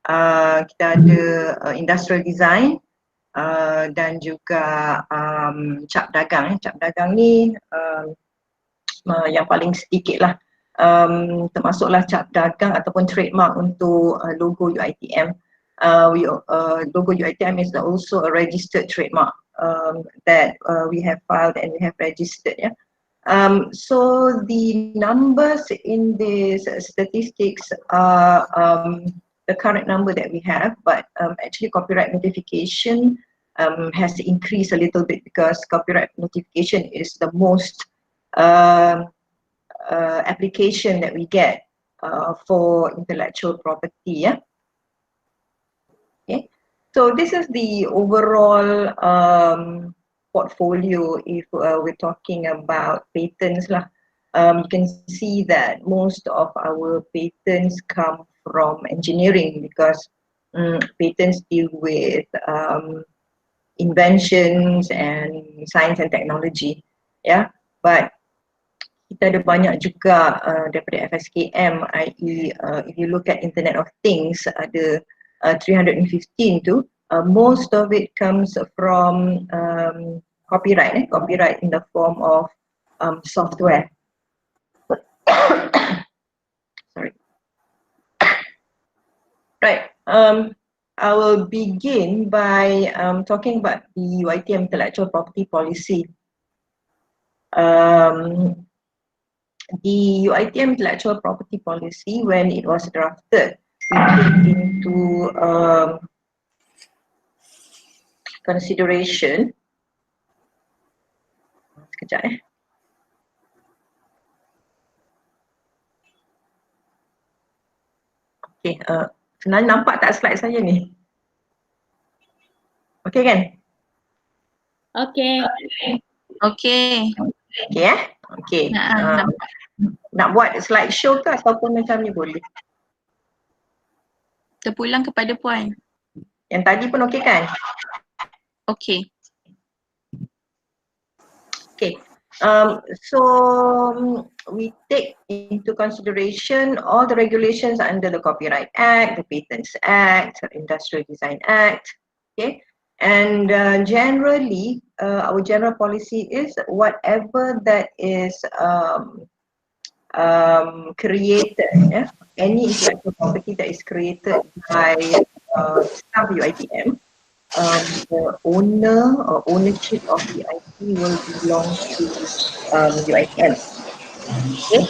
kita ada industrial design dan juga cap dagang. Cap dagang ni yang paling sedikit lah, termasuklah cap dagang ataupun trademark untuk logo UiTM. Logo UiTM is also a registered trademark that we have filed and we have registered. So the numbers in these statistics are the current number that we have, but actually copyright notification has increased a little bit because copyright notification is the most application that we get for intellectual property. Okay, so this is the overall portfolio if we're talking about patents lah. You can see that most of our patents come from engineering because patents deal with inventions and science and technology, but kita ada banyak juga daripada FSKM, i.e. if you look at Internet of Things, ada 315 tu, most of it comes from copyright, copyright in the form of software. Sorry. Right. I will begin by talking about the UiTM intellectual property policy. The UiTM intellectual property policy, when it was drafted, we took into consideration. Sekejap Okay, sebenarnya nampak tak slide saya ni? Okay kan? Okay. Okay. Okay Okay. Nak buat slideshow ke ataupun macam ni boleh? Terpulang kepada Puan. Yang tadi pun okay kan? Okay. Okay. So we take into consideration all the regulations under the Copyright Act, the Patents Act, the Industrial Design Act. Okay. And generally, our general policy is whatever that is created, any intellectual property that is created by staff UiTM, the owner or ownership of the IP will belong to UiTM. Okay,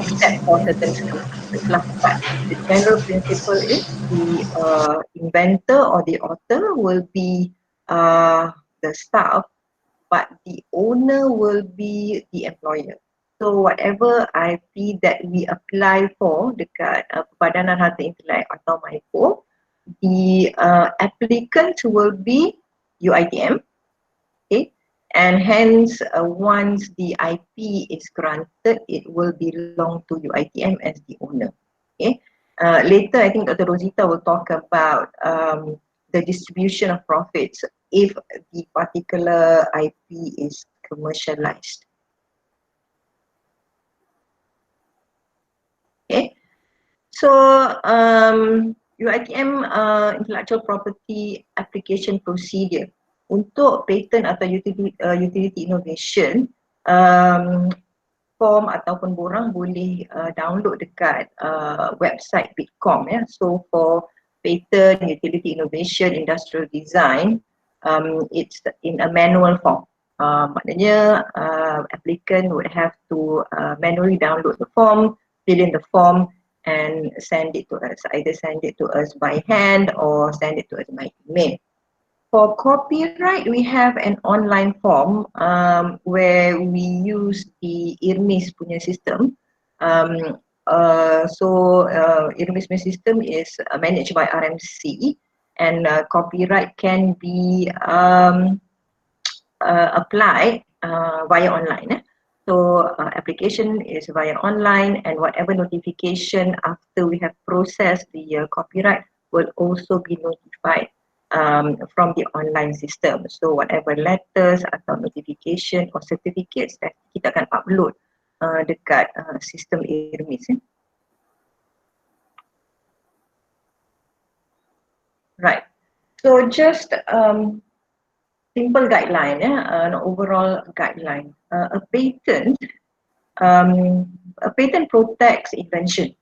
except for certain circumstances lah. But the general principle is the inventor or the author will be the staff, but the owner will be the employer. So whatever IP that we apply for dekat Pepadanan Harta Intelek atau MYCO, the applicant will be UiTM, okay, and hence once the IP is granted, it will belong to UiTM as the owner. Okay, later I think Dr. Rosita will talk about the distribution of profits if the particular IP is commercialized. Okay, so UiTM intellectual property application procedure untuk patent atau utility innovation, form ataupun borang boleh download dekat website Bitkom. So for patent, utility innovation, industrial design, it's in a manual form. Maknanya applicant would have to manually download the form, fill in the form and send it to us, either send it to us by hand or send it to us by email. For copyright, we have an online form where we use the IRMIS punya system. IRMIS punya system is managed by RMC, and copyright can be applied via online. So application is via online, and whatever notification after we have processed the copyright will also be notified from the online system. So whatever letters atau notification or certificates that kita akan upload dekat sistem IRMIS. So just simple guideline, an overall guideline. A patent protects invention.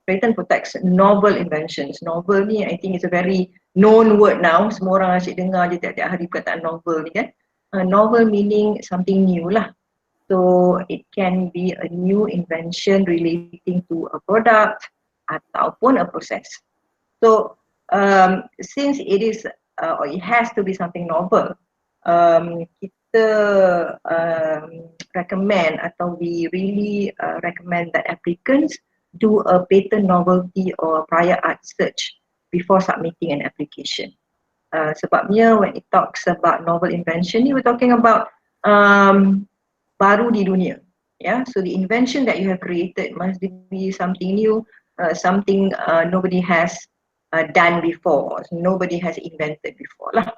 Patent protects novel inventions. Novel ni I think is a very known word now. Semua orang asyik dengar je tiap-tiap hari perkataan novel ni kan. Novel meaning something new lah. So it can be a new invention relating to a product ataupun a process. So since it is or it has to be something novel, kita recommend atau we really recommend that applicants do a patent novelty or prior art search before submitting an application. Sebabnya when it talks about novel invention ni, we're talking about baru di dunia. Yeah, so the invention that you have created must be something new, something nobody has done before, nobody has invented before lah.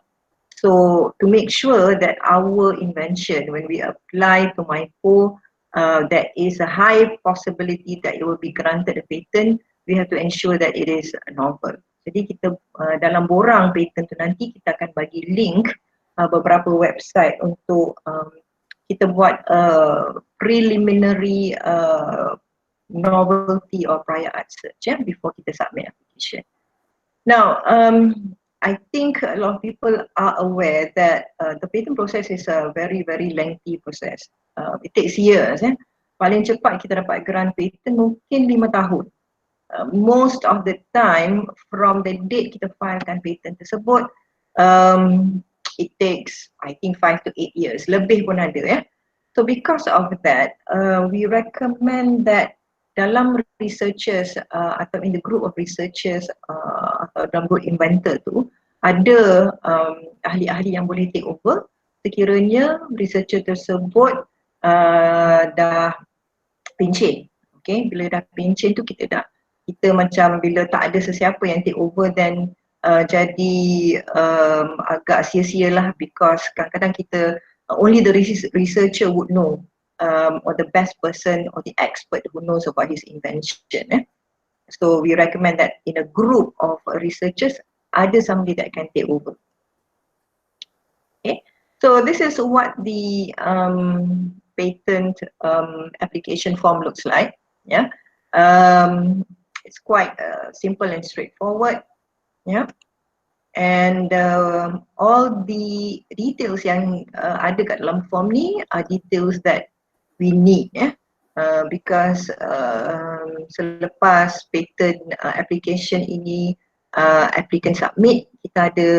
So to make sure that our invention, when we apply to MYPO, there is a high possibility that it will be granted a patent, we have to ensure that it is novel. Jadi kita dalam borang patent tu nanti kita akan bagi link beberapa website untuk kita buat preliminary novelty or prior art search before kita submit application. Now, I think a lot of people are aware that the patent process is a very lengthy process. It takes years. Paling cepat kita dapat grant patent mungkin 5 tahun. Most of the time from the date kita filekan patent tersebut, it takes I think 5 to 8 years. Lebih pun ada So because of that, we recommend that dalam researchers atau in the group of researchers atau dalam group inventor tu ada ahli-ahli yang boleh take over sekiranya researcher tersebut dah pencen. Okay, bila dah pencen tu kita macam bila tak ada sesiapa yang take over then jadi agak sia-sia lah, because kadang-kadang kita only the researcher would know or the best person or the expert who knows about his invention. So we recommend that in a group of researchers, ada somebody that can take over. Okay, so this is what the patent application form looks like. Yeah, it's quite simple and straightforward. Yeah. And all the details yang ada kat dalam form ni are details that we need because selepas patent application ini applicant submit, kita ada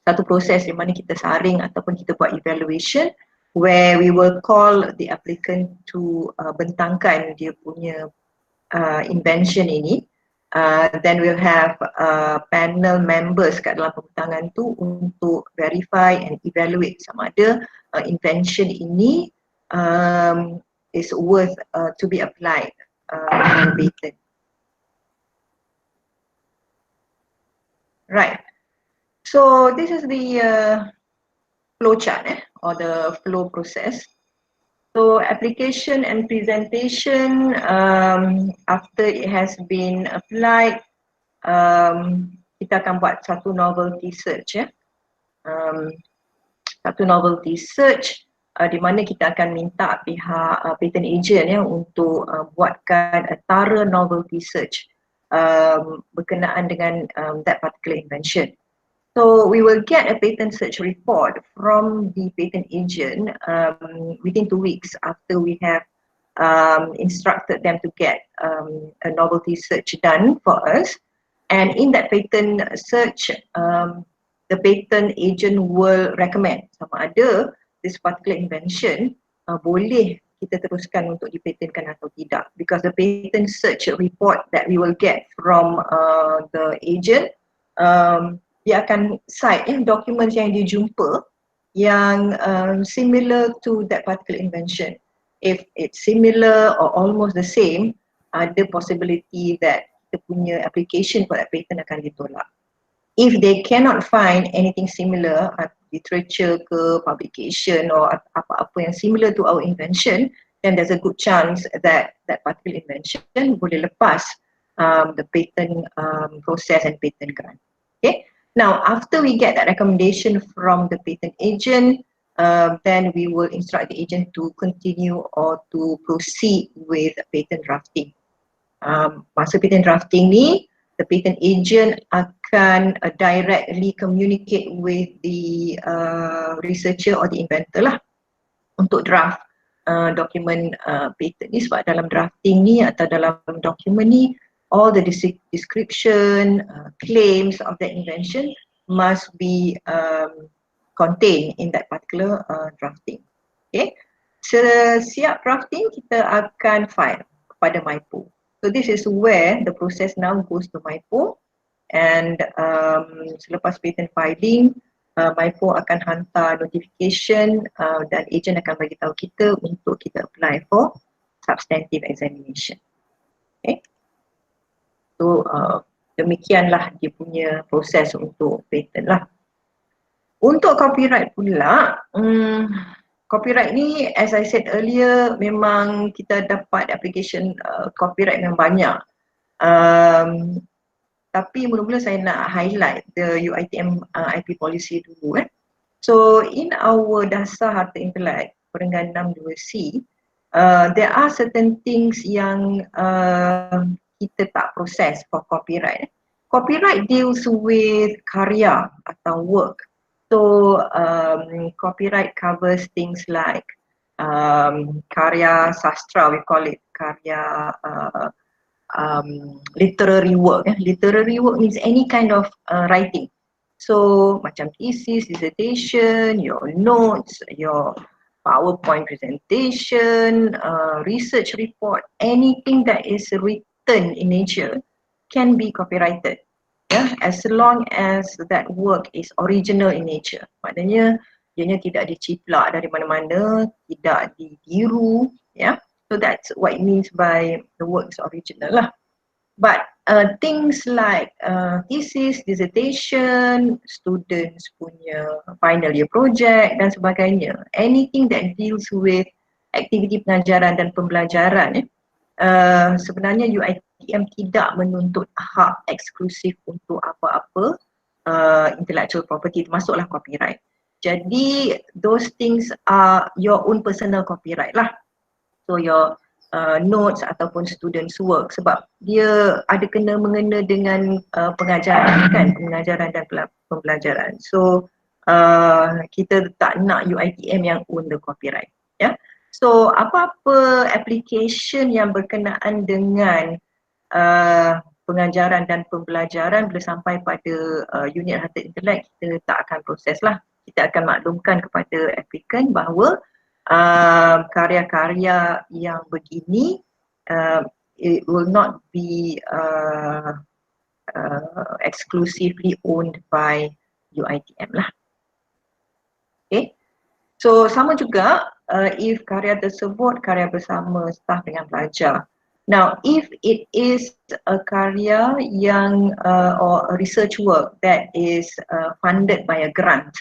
satu proses di mana kita saring ataupun kita buat evaluation where we will call the applicant to bentangkan dia punya invention ini. Then we'll have panel members kat dalam pembentangan tu untuk verify and evaluate sama ada invention ini is worth to be applied on patent. Right. So this is the flow chart or the flow process. So application and presentation, after it has been applied, kita akan buat satu novelty search satu novelty search di mana kita akan minta pihak patent agent untuk buatkan a thorough novelty search berkenaan dengan that particular invention. So we will get a patent search report from the patent agent within 2 weeks after we have instructed them to get a novelty search done for us. And in that patent search, the patent agent will recommend sama ada this particular invention boleh kita teruskan untuk dipatentkan atau tidak, because the patent search report that we will get from the agent, dia akan cite documents yang dia jumpa yang similar to that particular invention. If it's similar or almost the same, ada possibility that kita punya application for that patent akan ditolak. If they cannot find anything similar, literature ke, publication or apa-apa yang similar to our invention, then there's a good chance that that particular invention boleh lepas the patent process and patent grant. Okay. Now, after we get that recommendation from the patent agent, then we will instruct the agent to continue or to proceed with patent drafting. Masa patent drafting ni, the patent agent akan directly communicate with the researcher or the inventor lah untuk draft dokumen patent ni, sebab dalam drafting ni atau dalam dokumen ni, all the description, claims of the invention must be contained in that particular drafting. Okay, sesiap drafting kita akan file kepada MIPO. So this is where the process now goes to MIPO, and selepas patent filing, MIPO akan hantar notification dan agent akan bagi tahu kita untuk kita apply for substantive examination. Okay. So demikianlah dia punya proses untuk patent lah. Untuk copyright pula, copyright ni as I said earlier, memang kita dapat application copyright yang banyak. Tapi mula-mula saya nak highlight the UiTM IP policy dulu. So in our dasar harta intelek perenggan 62C, there are certain things yang kita tak proses for copyright. Copyright deals with karya atau work. So copyright covers things like karya sastra, we call it karya literary work. Literary work means any kind of writing. So macam thesis, dissertation, your notes, your PowerPoint presentation, research report, anything that is written in nature can be copyrighted. Yeah, as long as that work is original in nature. Maknanya ianya tidak diciplak dari mana-mana, tidak ditiru, ya. So that's what it means by the work is original lah. But things like thesis, dissertation, students punya final year project dan sebagainya, anything that deals with aktiviti pengajaran dan pembelajaran, sebenarnya UiTM tidak menuntut hak eksklusif untuk apa-apa intellectual property, termasuklah copyright. Jadi those things are your own personal copyright lah. So your notes ataupun students work, sebab dia ada mengena dengan pengajaran kan, pengajaran dan pembelajaran. So kita tak nak UiTM yang own the copyright, ya. So apa-apa application yang berkenaan dengan pengajaran dan pembelajaran bila sampai pada unit harta intelek, kita tak akan proses lah. Kita akan maklumkan kepada applicant bahawa karya-karya yang begini it will not be exclusively owned by UiTM lah. Okay. So sama juga if karya tersebut karya bersama staf dengan pelajar. Now if it is a karya yang or a research work that is funded by a grant,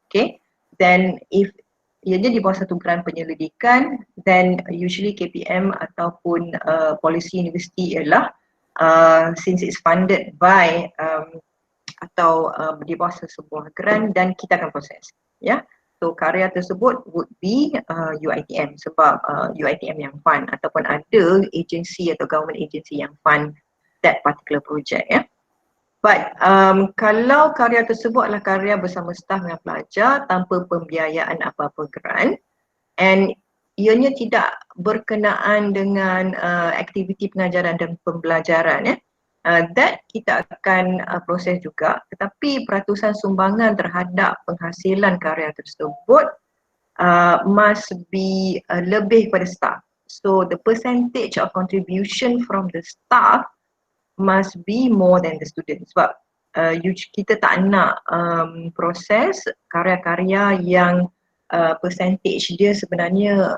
okay, then if ianya di bawah satu grant penyelidikan, then usually KPM ataupun polisi universiti ialah since it's funded by atau di bawah sebuah grant, dan kita akan proses, ya. So karya tersebut would be UiTM sebab UiTM yang fund ataupun ada agensi atau government agency yang fund that particular project, ya. But kalau karya tersebut adalah karya bersama staf dengan pelajar tanpa pembiayaan apa-apa grant, and ianya tidak berkenaan dengan aktiviti pengajaran dan pembelajaran, ya, that kita akan proses juga, tetapi peratusan sumbangan terhadap penghasilan karya tersebut must be lebih pada staff. So the percentage of contribution from the staff must be more than the student, sebab kita tak nak proses karya-karya yang percentage dia sebenarnya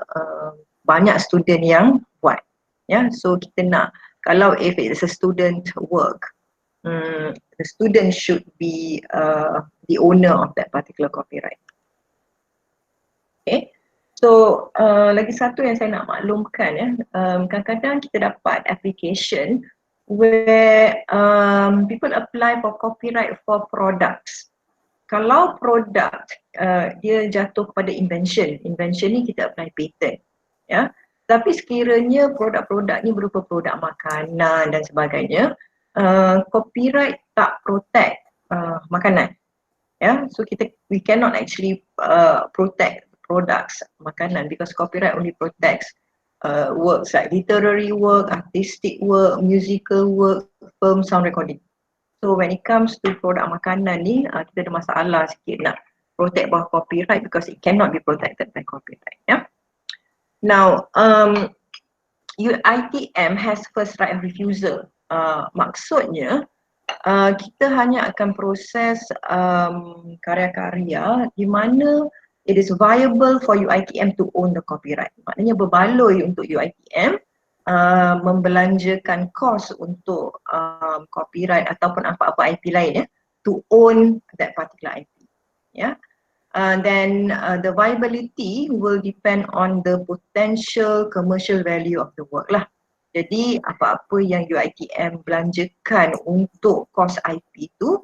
banyak student yang buat, ya. So kita nak, kalau if it's a student work, the student should be the owner of that particular copyright. Okay. So lagi satu yang saya nak maklumkan, ya, kadang-kadang kita dapat application where people apply for copyright for products. Kalau produk dia jatuh kepada invention ni kita apply patent, ya. Tapi sekiranya produk-produk ni berupa produk makanan dan sebagainya, copyright tak protect makanan, ya. So we cannot actually protect products makanan because copyright only protects works like literary work, artistic work, musical work, film, sound recording. So when it comes to produk makanan ni, kita ada masalah sikit nak protect bawah copyright because it cannot be protected by copyright. Yeah. Now, ITM has first right of refusal. Maksudnya, kita hanya akan proses karya-karya di mana it is viable for UiTM to own the copyright. Maknanya berbaloi untuk UiTM membelanjakan kos untuk copyright ataupun apa-apa IP lain, ya, to own that particular IP, ya. Then the viability will depend on the potential commercial value of the work lah. Jadi apa-apa yang UiTM belanjakan untuk kos IP itu,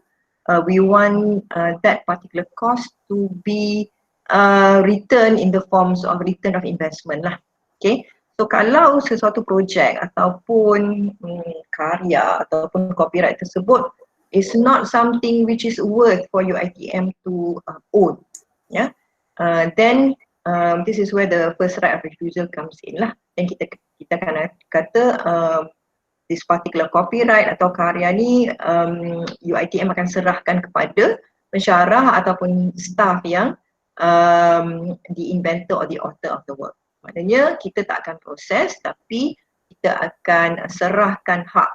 we want that particular cost to be return in the forms of return of investment lah. Okay. So kalau sesuatu projek ataupun karya ataupun copyright tersebut is not something which is worth for UiTM to own, yeah, then this is where the first right of refusal comes in lah. Dan kita akan kata this particular copyright atau karya ni UiTM akan serahkan kepada pensyarah ataupun staff yang the inventor or the author of the work. Maknanya kita tak akan proses tapi kita akan serahkan hak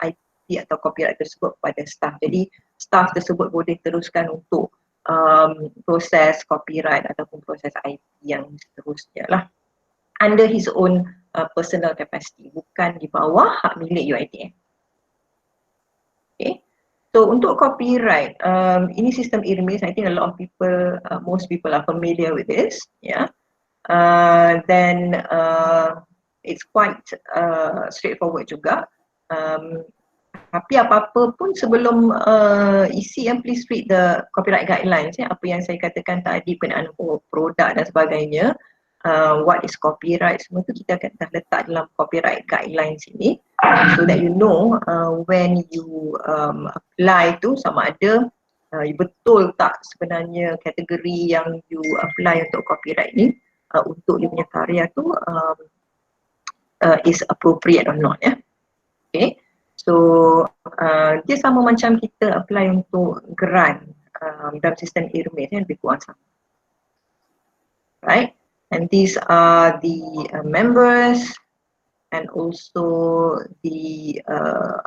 IP atau copyright tersebut kepada staff. Jadi staff tersebut boleh teruskan untuk proses copyright ataupun proses IP yang seterusnya lah. Under his own personal capacity, bukan di bawah hak milik UiTM. Okay. So untuk copyright, ini sistem IRMIS, I think a lot of people, most people are familiar with this, yeah. Then it's quite straightforward juga. Tapi apa-apa pun sebelum isi, please read the copyright guidelines, ya. Apa yang saya katakan tadi berkenaan produk dan sebagainya, what is copyright, semua tu kita akan dah letak dalam copyright guidelines ini, so that you know when you apply tu sama ada betul tak sebenarnya kategori yang you apply untuk copyright ni untuk dia punya karya tu is appropriate or not, ya. Okay. So dia sama macam kita apply untuk grant dalam sistem IRMIS, ya, lebih kurang sama. Right? And these are the members and also the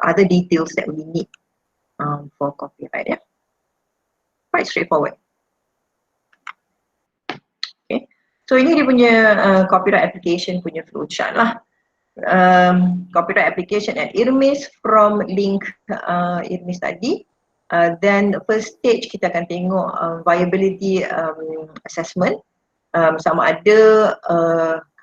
other details that we need for copyright, ya. Quite straightforward. Okay. So ini dia punya copyright application punya flowchart lah. Copyright application at IRMIS from link IRMIS tadi. Then the first stage kita akan tengok viability assessment, sama ada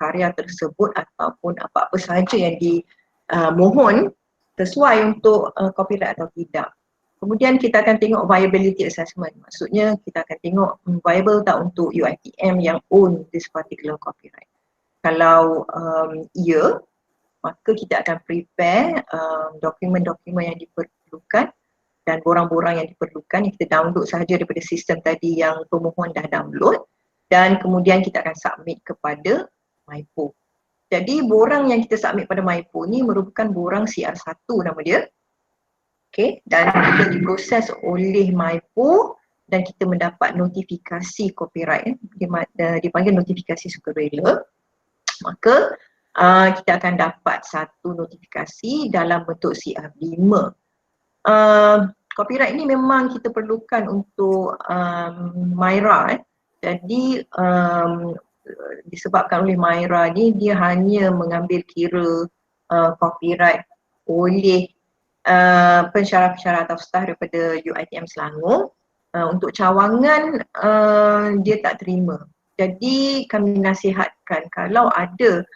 karya tersebut ataupun apa-apa sahaja yang dimohon sesuai untuk copyright atau tidak. Kemudian kita akan tengok viability assessment, maksudnya kita akan tengok viable tak untuk UiTM yang own this particular copyright. Kalau ya, maka kita akan prepare dokumen-dokumen yang diperlukan dan borang-borang yang diperlukan yang kita download sahaja daripada sistem tadi yang pemohon dah download, dan kemudian kita akan submit kepada MyPo. Jadi borang yang kita submit pada MyPo ni merupakan borang CR1 nama dia. Okay, dan kita diproses oleh MyPo dan kita mendapat notifikasi copyright, dipanggil notifikasi sukarela. Maka kita akan dapat satu notifikasi dalam bentuk CR5. Copyright ini memang kita perlukan untuk MyRA. Jadi disebabkan oleh MyRA ni, dia hanya mengambil kira copyright oleh pensyarah-pensyarah atau staff daripada UiTM Selangor. Untuk cawangan dia tak terima. Jadi kami nasihatkan kalau ada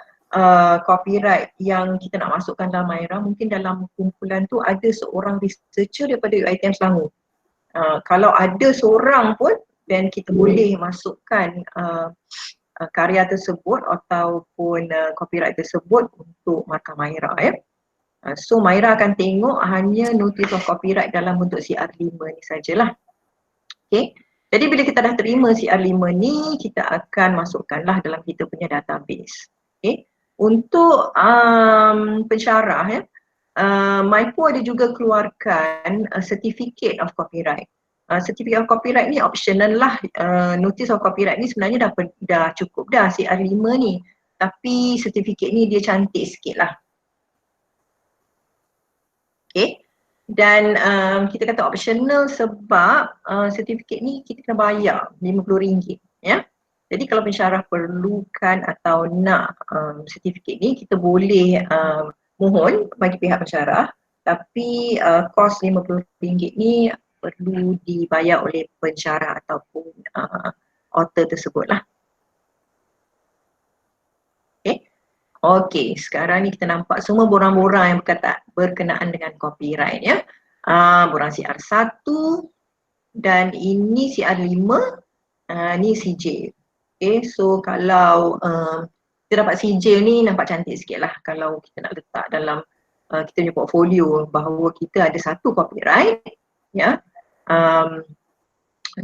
copyright yang kita nak masukkan dalam MyRA, mungkin dalam kumpulan tu ada seorang researcher daripada UiTM Selangor. Kalau ada seorang pun, then kita boleh masukkan karya tersebut ataupun copyright tersebut untuk markah MyRA ya. So MyRA akan tengok hanya notice of copyright dalam bentuk CR5 ni sajalah. Okay. Jadi bila kita dah terima CR5 ni, kita akan masukkanlah dalam kita punya database. Okay. Untuk pensyarah ya, MyPo ada juga keluarkan certificate of copyright. Certificate of copyright ni optional lah. Notice of copyright ni sebenarnya dah cukup dah CR5 ni. Tapi certificate ni dia cantik sikit lah. Okay. Dan kita kata optional sebab sertifikat ni kita kena bayar RM50 ya. Jadi kalau pensyarah perlukan atau nak sertifikat ni, kita boleh mohon bagi pihak pensyarah, tapi kos RM50 ni perlu dibayar oleh pensyarah ataupun author tersebut lah. Okey, sekarang ni kita nampak semua borang-borang yang berkenaan dengan copyright ya. Borang CR1 dan ini CR5, ni CJ. Okay, so kalau kita dapat CJ ni nampak cantik sikit lah kalau kita nak letak dalam kita punya portfolio bahawa kita ada satu copyright ya.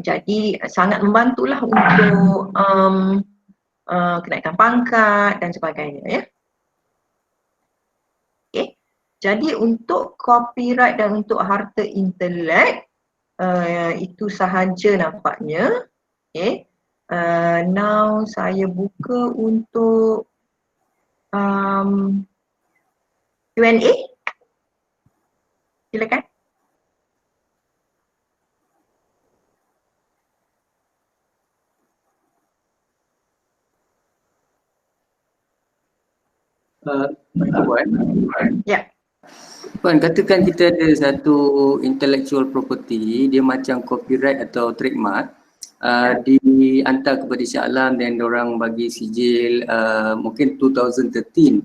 Jadi sangat membantulah untuk kenaikan pangkat dan sebagainya ya. Okay. Jadi untuk copyright dan untuk harta intelek itu sahaja nampaknya. Okay. Now saya buka untuk Q&A. Silakan. Puan. Ya. Puan, katakan kita ada satu intellectual property, dia macam copyright atau trademark, dihantar kepada Shah Alam dan diorang bagi sijil mungkin 2013.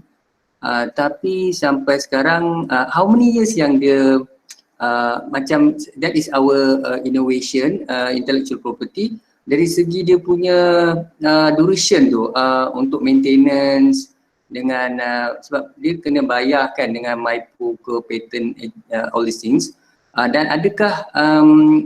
Tapi sampai sekarang, how many years yang dia macam that is our innovation, intellectual property, dari segi dia punya duration tu untuk maintenance, dengan sebab dia kena bayarkan dengan MyPo ke patent all these things. Dan adakah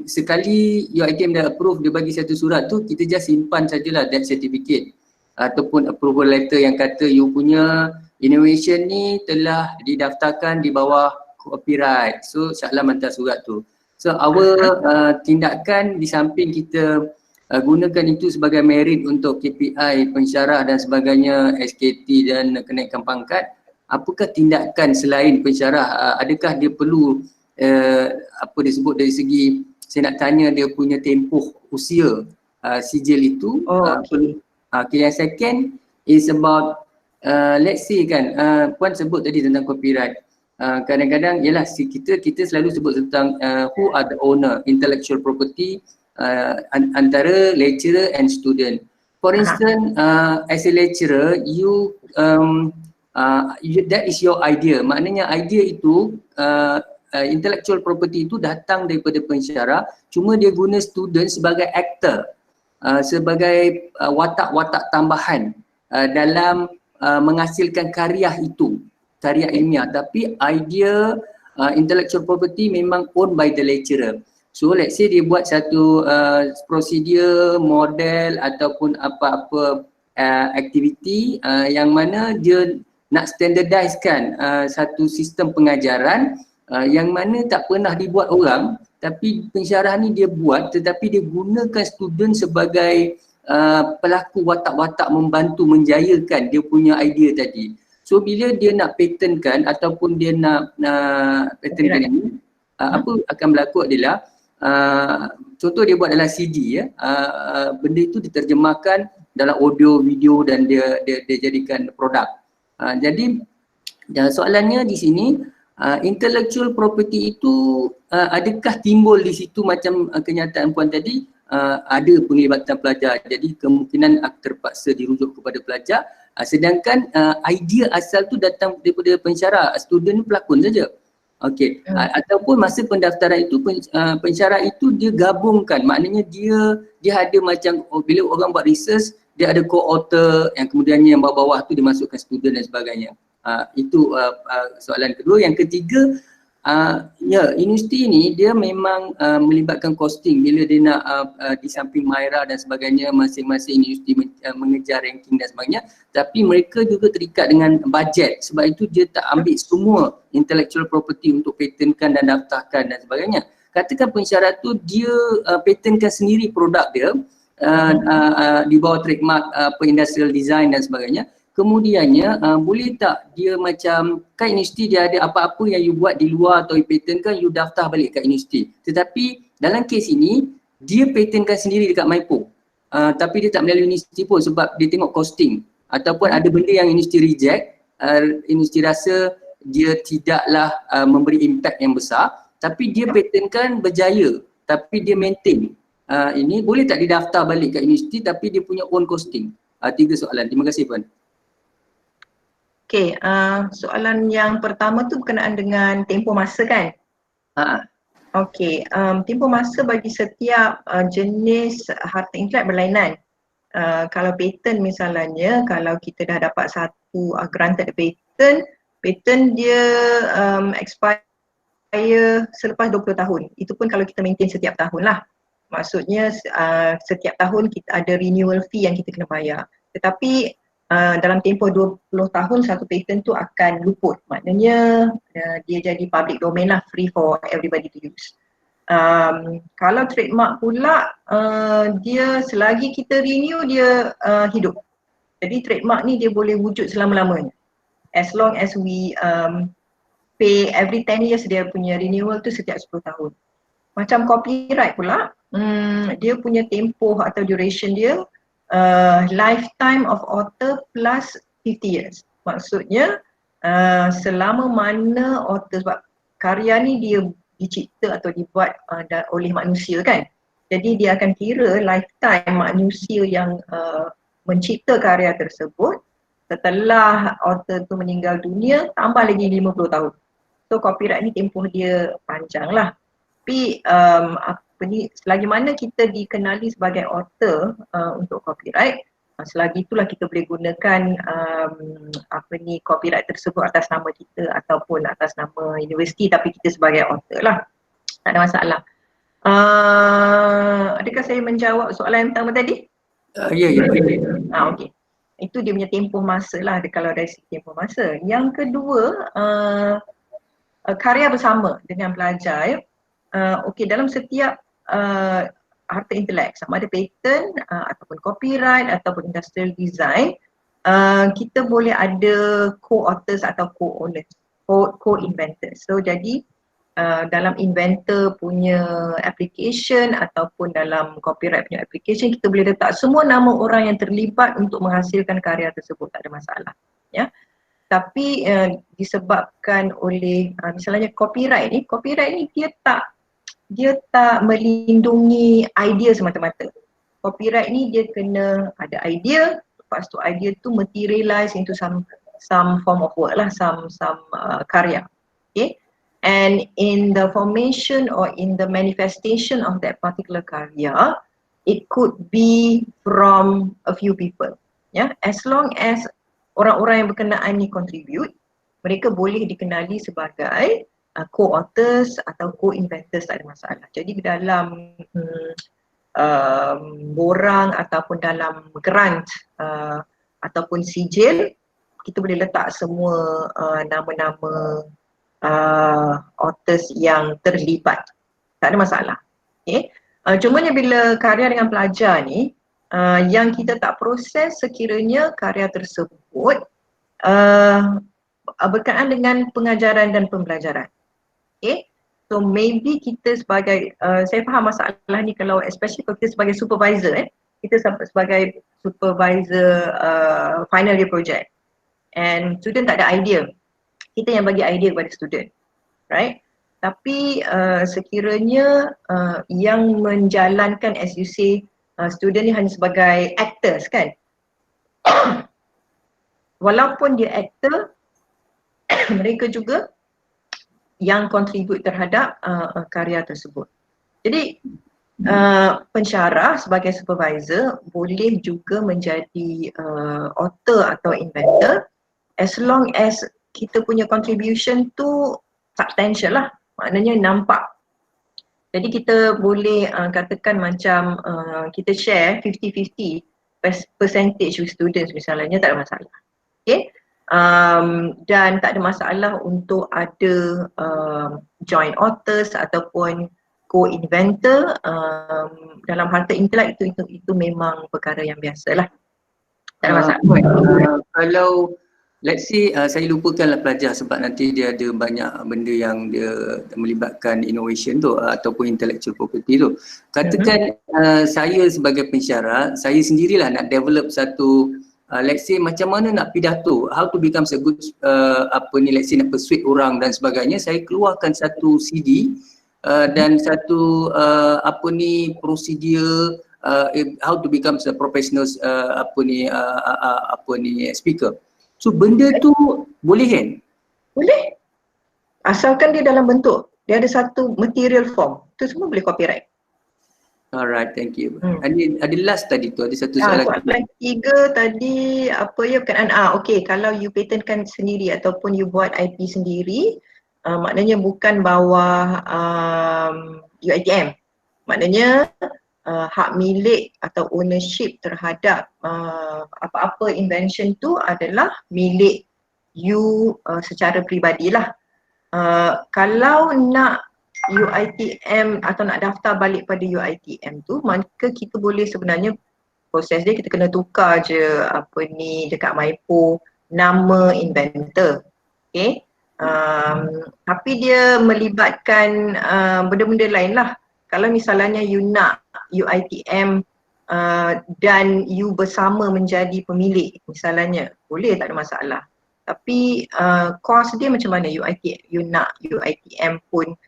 sekali UiTM dah approve, dia bagi satu surat tu, kita just simpan sajalah that certificate ataupun approval letter yang kata you punya innovation ni telah didaftarkan di bawah copyright. So Shah Alam hantar surat tu. So our tindakan di samping kita gunakan itu sebagai merit untuk KPI, pensyarah dan sebagainya, SKT dan kenaikan pangkat, apakah tindakan selain pensyarah? Adakah dia perlu apa disebut dari segi, saya nak tanya dia punya tempoh usia sijil itu. Okay, yang second is about let's say kan, Puan sebut tadi tentang copyright. Kadang-kadang ialah kita selalu sebut tentang who are the owner, intellectual property, antara lecturer and student. For instance, as a lecturer, that is your idea. Maknanya idea itu, intellectual property itu datang daripada pensyarah, cuma dia guna student sebagai actor, sebagai watak-watak tambahan dalam menghasilkan karya itu, karya ilmiah. Tapi idea intellectual property memang owned by the lecturer. So let's say dia buat satu prosedur, model ataupun apa-apa aktiviti yang mana dia nak standardizekan satu sistem pengajaran yang mana tak pernah dibuat orang, tapi pensyarah ni dia buat, tetapi dia gunakan student sebagai pelaku watak-watak membantu menjayakan dia punya idea tadi. So bila dia nak patentkan ataupun dia nak patentkan ini, apa akan berlaku adalah contoh dia buat dalam CD ya, benda itu diterjemahkan dalam audio, video dan dia jadikan produk. Jadi soalannya di sini, intellectual property itu adakah timbul di situ macam kenyataan Puan tadi, ada penglibatan pelajar, jadi kemungkinan terpaksa dirujuk kepada pelajar. Sedangkan idea asal tu datang daripada pensyarah, student ni pelakon saja. Okey, ataupun masa pendaftaran itu pensyarah itu dia gabungkan, maknanya dia ada macam bila orang buat research dia ada co-author yang kemudiannya yang bawah-bawah tu dimasukkan student dan sebagainya. Itu soalan kedua. Yang ketiga, ya universiti ni dia memang melibatkan costing bila dia nak di samping MyRA dan sebagainya, masing-masing universiti mengejar ranking dan sebagainya, tapi mereka juga terikat dengan bajet. Sebab itu dia tak ambil semua intellectual property untuk patentkan dan daftarkan dan sebagainya. Katakan pensyarah tu dia patentkan sendiri produk dia di bawah trademark industrial design dan sebagainya. Kemudiannya boleh tak dia macam, kan universiti dia ada apa-apa yang you buat di luar atau you patentkan, you daftar balik kat universiti. Tetapi dalam kes ini dia patentkan sendiri dekat MyPo, tapi dia tak melalui universiti pun sebab dia tengok costing. Ataupun ada benda yang universiti reject, universiti rasa dia tidaklah memberi impact yang besar, tapi dia patentkan berjaya, tapi dia maintain. Ini boleh tak didaftar balik kat universiti tapi dia punya own costing? 3 soalan. Terima kasih Puan. Okey, soalan yang pertama tu berkenaan dengan tempoh masa kan? Okey, tempoh masa bagi setiap jenis harta intelek berlainan. Kalau patent misalnya, kalau kita dah dapat satu granted patent dia expire selepas 20 tahun. Itu pun kalau kita maintain setiap tahun lah. Maksudnya setiap tahun kita ada renewal fee yang kita kena bayar. Tetapi dalam tempoh 20 tahun satu patent tu akan luput. Maknanya dia jadi public domain lah, free for everybody to use. Kalau trademark pula dia selagi kita renew dia hidup. Jadi trademark ni dia boleh wujud selama-lamanya. As long as we pay every 10 years dia punya renewal tu setiap 10 tahun. Macam copyright pula, dia punya tempoh atau duration dia lifetime of author plus 50 years. Maksudnya selama mana author, sebab karya ni dia dicipta atau dibuat oleh manusia kan. Jadi dia akan kira lifetime manusia yang mencipta karya tersebut. Setelah author tu meninggal dunia tambah lagi 50 tahun. So copyright ni tempoh dia panjang lah. Tapi selagi mana kita dikenali sebagai author untuk copyright, selagi itulah kita boleh gunakan copyright tersebut atas nama kita ataupun atas nama universiti, tapi kita sebagai author lah. Tak ada masalah. Adakah saya menjawab soalan yang pertama tadi? Ya. Okey. Itu dia punya tempoh masa lah kalau dari segi tempoh masa. Yang kedua, karya bersama dengan pelajar. Okey, dalam setiap harta intelek, sama ada patent ataupun copyright ataupun industrial design, kita boleh ada co-authors atau co-owners, co-inventors. So jadi dalam inventor punya application ataupun dalam copyright punya application, kita boleh letak semua nama orang yang terlibat untuk menghasilkan karya tersebut, tak ada masalah. Ya. Tapi disebabkan oleh misalnya copyright ni dia tak melindungi idea semata-mata. Copyright ni dia kena ada idea, lepas tu idea tu materialize into some form of work lah, some karya. Okay. And in the formation or in the manifestation of that particular karya, it could be from a few people. Ya, as long as orang-orang yang berkenaan ni contribute, mereka boleh dikenali sebagai co-authors atau co-inventors, tak ada masalah. Jadi dalam borang ataupun dalam grant ataupun sijil, kita boleh letak semua nama-nama authors yang terlibat. Tak ada masalah. Okay. Cumanya bila karya dengan pelajar ni, yang kita tak proses sekiranya karya tersebut berkaitan dengan pengajaran dan pembelajaran. Okay. So maybe kita sebagai, saya faham masalah ni kalau especially kalau kita sebagai supervisor, kita sebagai supervisor final year project and student tak ada idea, kita yang bagi idea kepada student, right? Tapi sekiranya yang menjalankan, as you say, student ni hanya sebagai actors kan. Walaupun dia actor, mereka juga yang contribute terhadap karya tersebut. Jadi pensyarah sebagai supervisor boleh juga menjadi author atau inventor as long as kita punya contribution tu substantial lah, maknanya nampak. Jadi kita boleh katakan macam kita share 50-50 percentage with students misalnya, tak ada masalah. Okay? Dan tak ada masalah untuk ada joint authors ataupun co-inventor dalam harta intelek. Itu memang perkara yang biasa lah. Tak ada masalah. Kalau let's say saya lupakanlah pelajar sebab nanti dia ada banyak benda yang dia melibatkan innovation tu ataupun intellectual property tu. Katakan saya sebagai pensyarah, saya sendirilah nak develop satu let's say macam mana nak pidato, how to become a good let's say nak persuade orang dan sebagainya. Saya keluarkan satu CD dan satu prosedur how to become a professional speaker. So benda tu boleh kan? Boleh. Asalkan dia dalam bentuk, dia ada satu material form, tu semua boleh copyright. Alright, thank you. Ada last tadi tu, ada satu soalan. soalan. Soalan ketiga tadi apa ya berkenaan okey, kalau you patentkan sendiri ataupun you buat IP sendiri, maknanya bukan bawah UiTM. Maknanya hak milik atau ownership terhadap apa-apa invention tu adalah milik you secara peribadilah. Kalau nak UiTM atau nak daftar balik pada UiTM tu, maka kita boleh sebenarnya proses dia kita kena tukar je dekat MyPo nama inventor. Okay. Tapi dia melibatkan benda-benda lain lah. Kalau misalnya you nak UiTM dan you bersama menjadi pemilik misalnya, boleh, tak ada masalah. Tapi cost dia macam mana you nak UiTM pun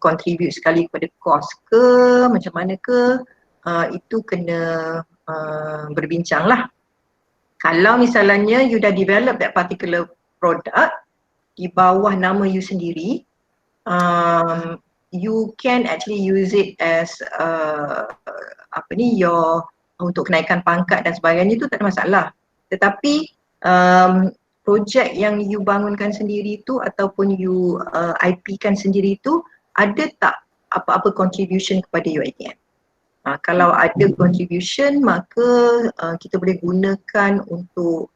contribute sekali kepada cost ke macam mana ke, itu kena berbincang lah. Kalau misalnya you dah develop that particular product di bawah nama you sendiri, you can actually use it as your untuk kenaikan pangkat dan sebagainya, tu tak ada masalah. Tetapi projek yang you bangunkan sendiri tu ataupun you IP kan sendiri tu, ada tak apa-apa contribution kepada UiTM? Kalau ada contribution, maka kita boleh gunakan untuk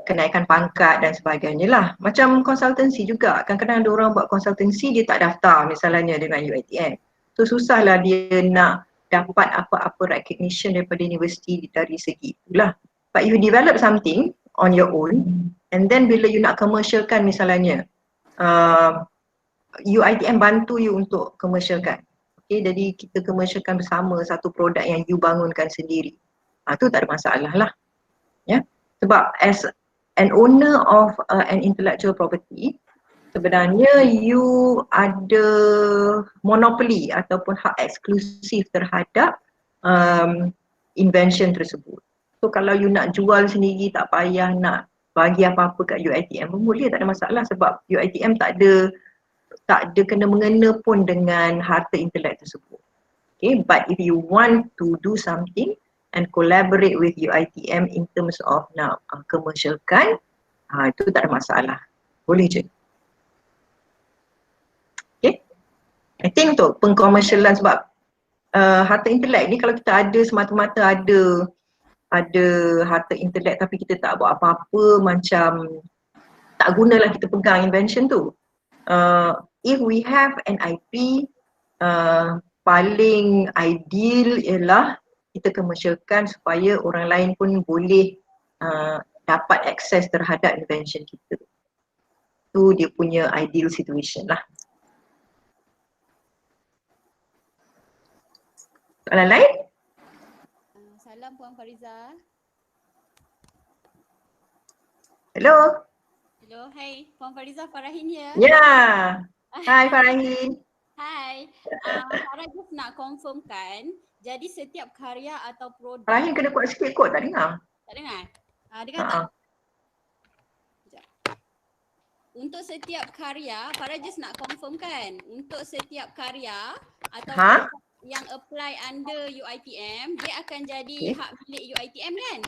kenaikan pangkat dan sebagainya lah. Macam konsultansi juga, kadang-kadang ada orang buat konsultansi dia tak daftar misalnya dengan UiTM. So susahlah dia nak dapat apa-apa recognition daripada universiti dari segi itulah. But you develop something on your own and then bila you nak commercialkan misalnya, UiTM bantu you untuk commercialkan. Okay, jadi kita commercialkan bersama satu produk yang you bangunkan sendiri. Tu tak ada masalah lah. Ya? Sebab as an owner of an intellectual property, sebenarnya you ada monopoly ataupun hak eksklusif terhadap invention tersebut. So kalau you nak jual sendiri, tak payah nak bagi apa-apa kat UiTM pun boleh, tak ada masalah sebab UiTM tak ada kena mengena pun dengan harta intelek tersebut. Okay, but if you want to do something and collaborate with UiTM in terms of nak commercialkan, itu tak ada masalah. Boleh je. Okay. I think untuk pengkomersialan sebab harta intelek ni kalau kita ada semata-mata ada harta intelek tapi kita tak buat apa-apa, macam tak gunalah kita pegang invention tu. If we have an IP, paling ideal ialah kita commercialkan supaya orang lain pun boleh dapat akses terhadap invention kita. Tu dia punya ideal situation lah. Soalan lain? Salam Puan Fariza. Hello? Hello, hai. Puan Fariza Farahin here. Ya. Hai Farahin. Hai. Farah just nak confirmkan, jadi setiap karya atau produk, Farahin kena kuat sikit kot, tak dengar. tak dengar? Dengar tak? Sekejap. Untuk setiap karya, Farah just nak confirmkan, untuk setiap karya atau Ha? produk yang apply under UiTM, dia akan jadi Okay. hak milik UiTM kan?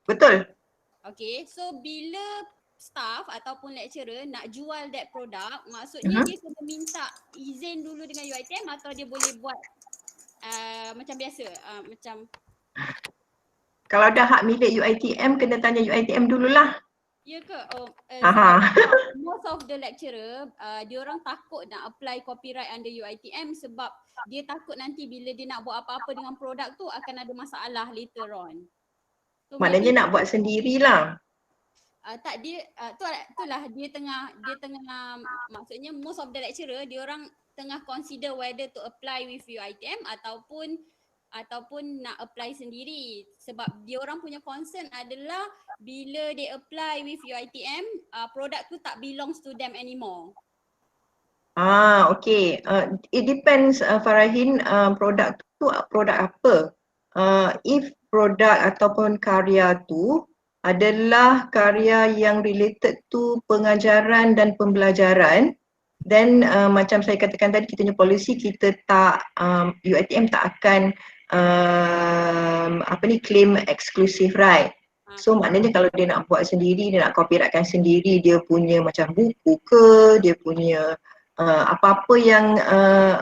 Betul. Okay, so bila staff ataupun lecturer nak jual that product, maksudnya dia kena minta izin dulu dengan UiTM atau dia boleh buat macam biasa, macam Kalau dah hak milik UiTM, kena tanya UiTM dululah. ya ke? Aha. Most of the lecturer, dia orang takut nak apply copyright under UiTM sebab dia takut nanti bila dia nak buat apa-apa dengan produk tu akan ada masalah later on. So Maknanya maybe nak buat sendirilah. tak dia itulah dia tengah maksudnya most of the lecturer dia orang tengah consider whether to apply with UiTM ataupun nak apply sendiri sebab dia orang punya concern adalah bila they apply with UiTM produk tu tak belongs to them anymore. Okay. It depends Farahin, produk tu produk apa. If produk ataupun karya tu adalah karya yang related to pengajaran dan pembelajaran, then macam saya katakan tadi, kita punya polisi, kita tak, UiTM tak akan claim exclusive right. So maknanya kalau dia nak buat sendiri, dia nak copyrightkan sendiri, dia punya macam buku ke, dia punya apa-apa yang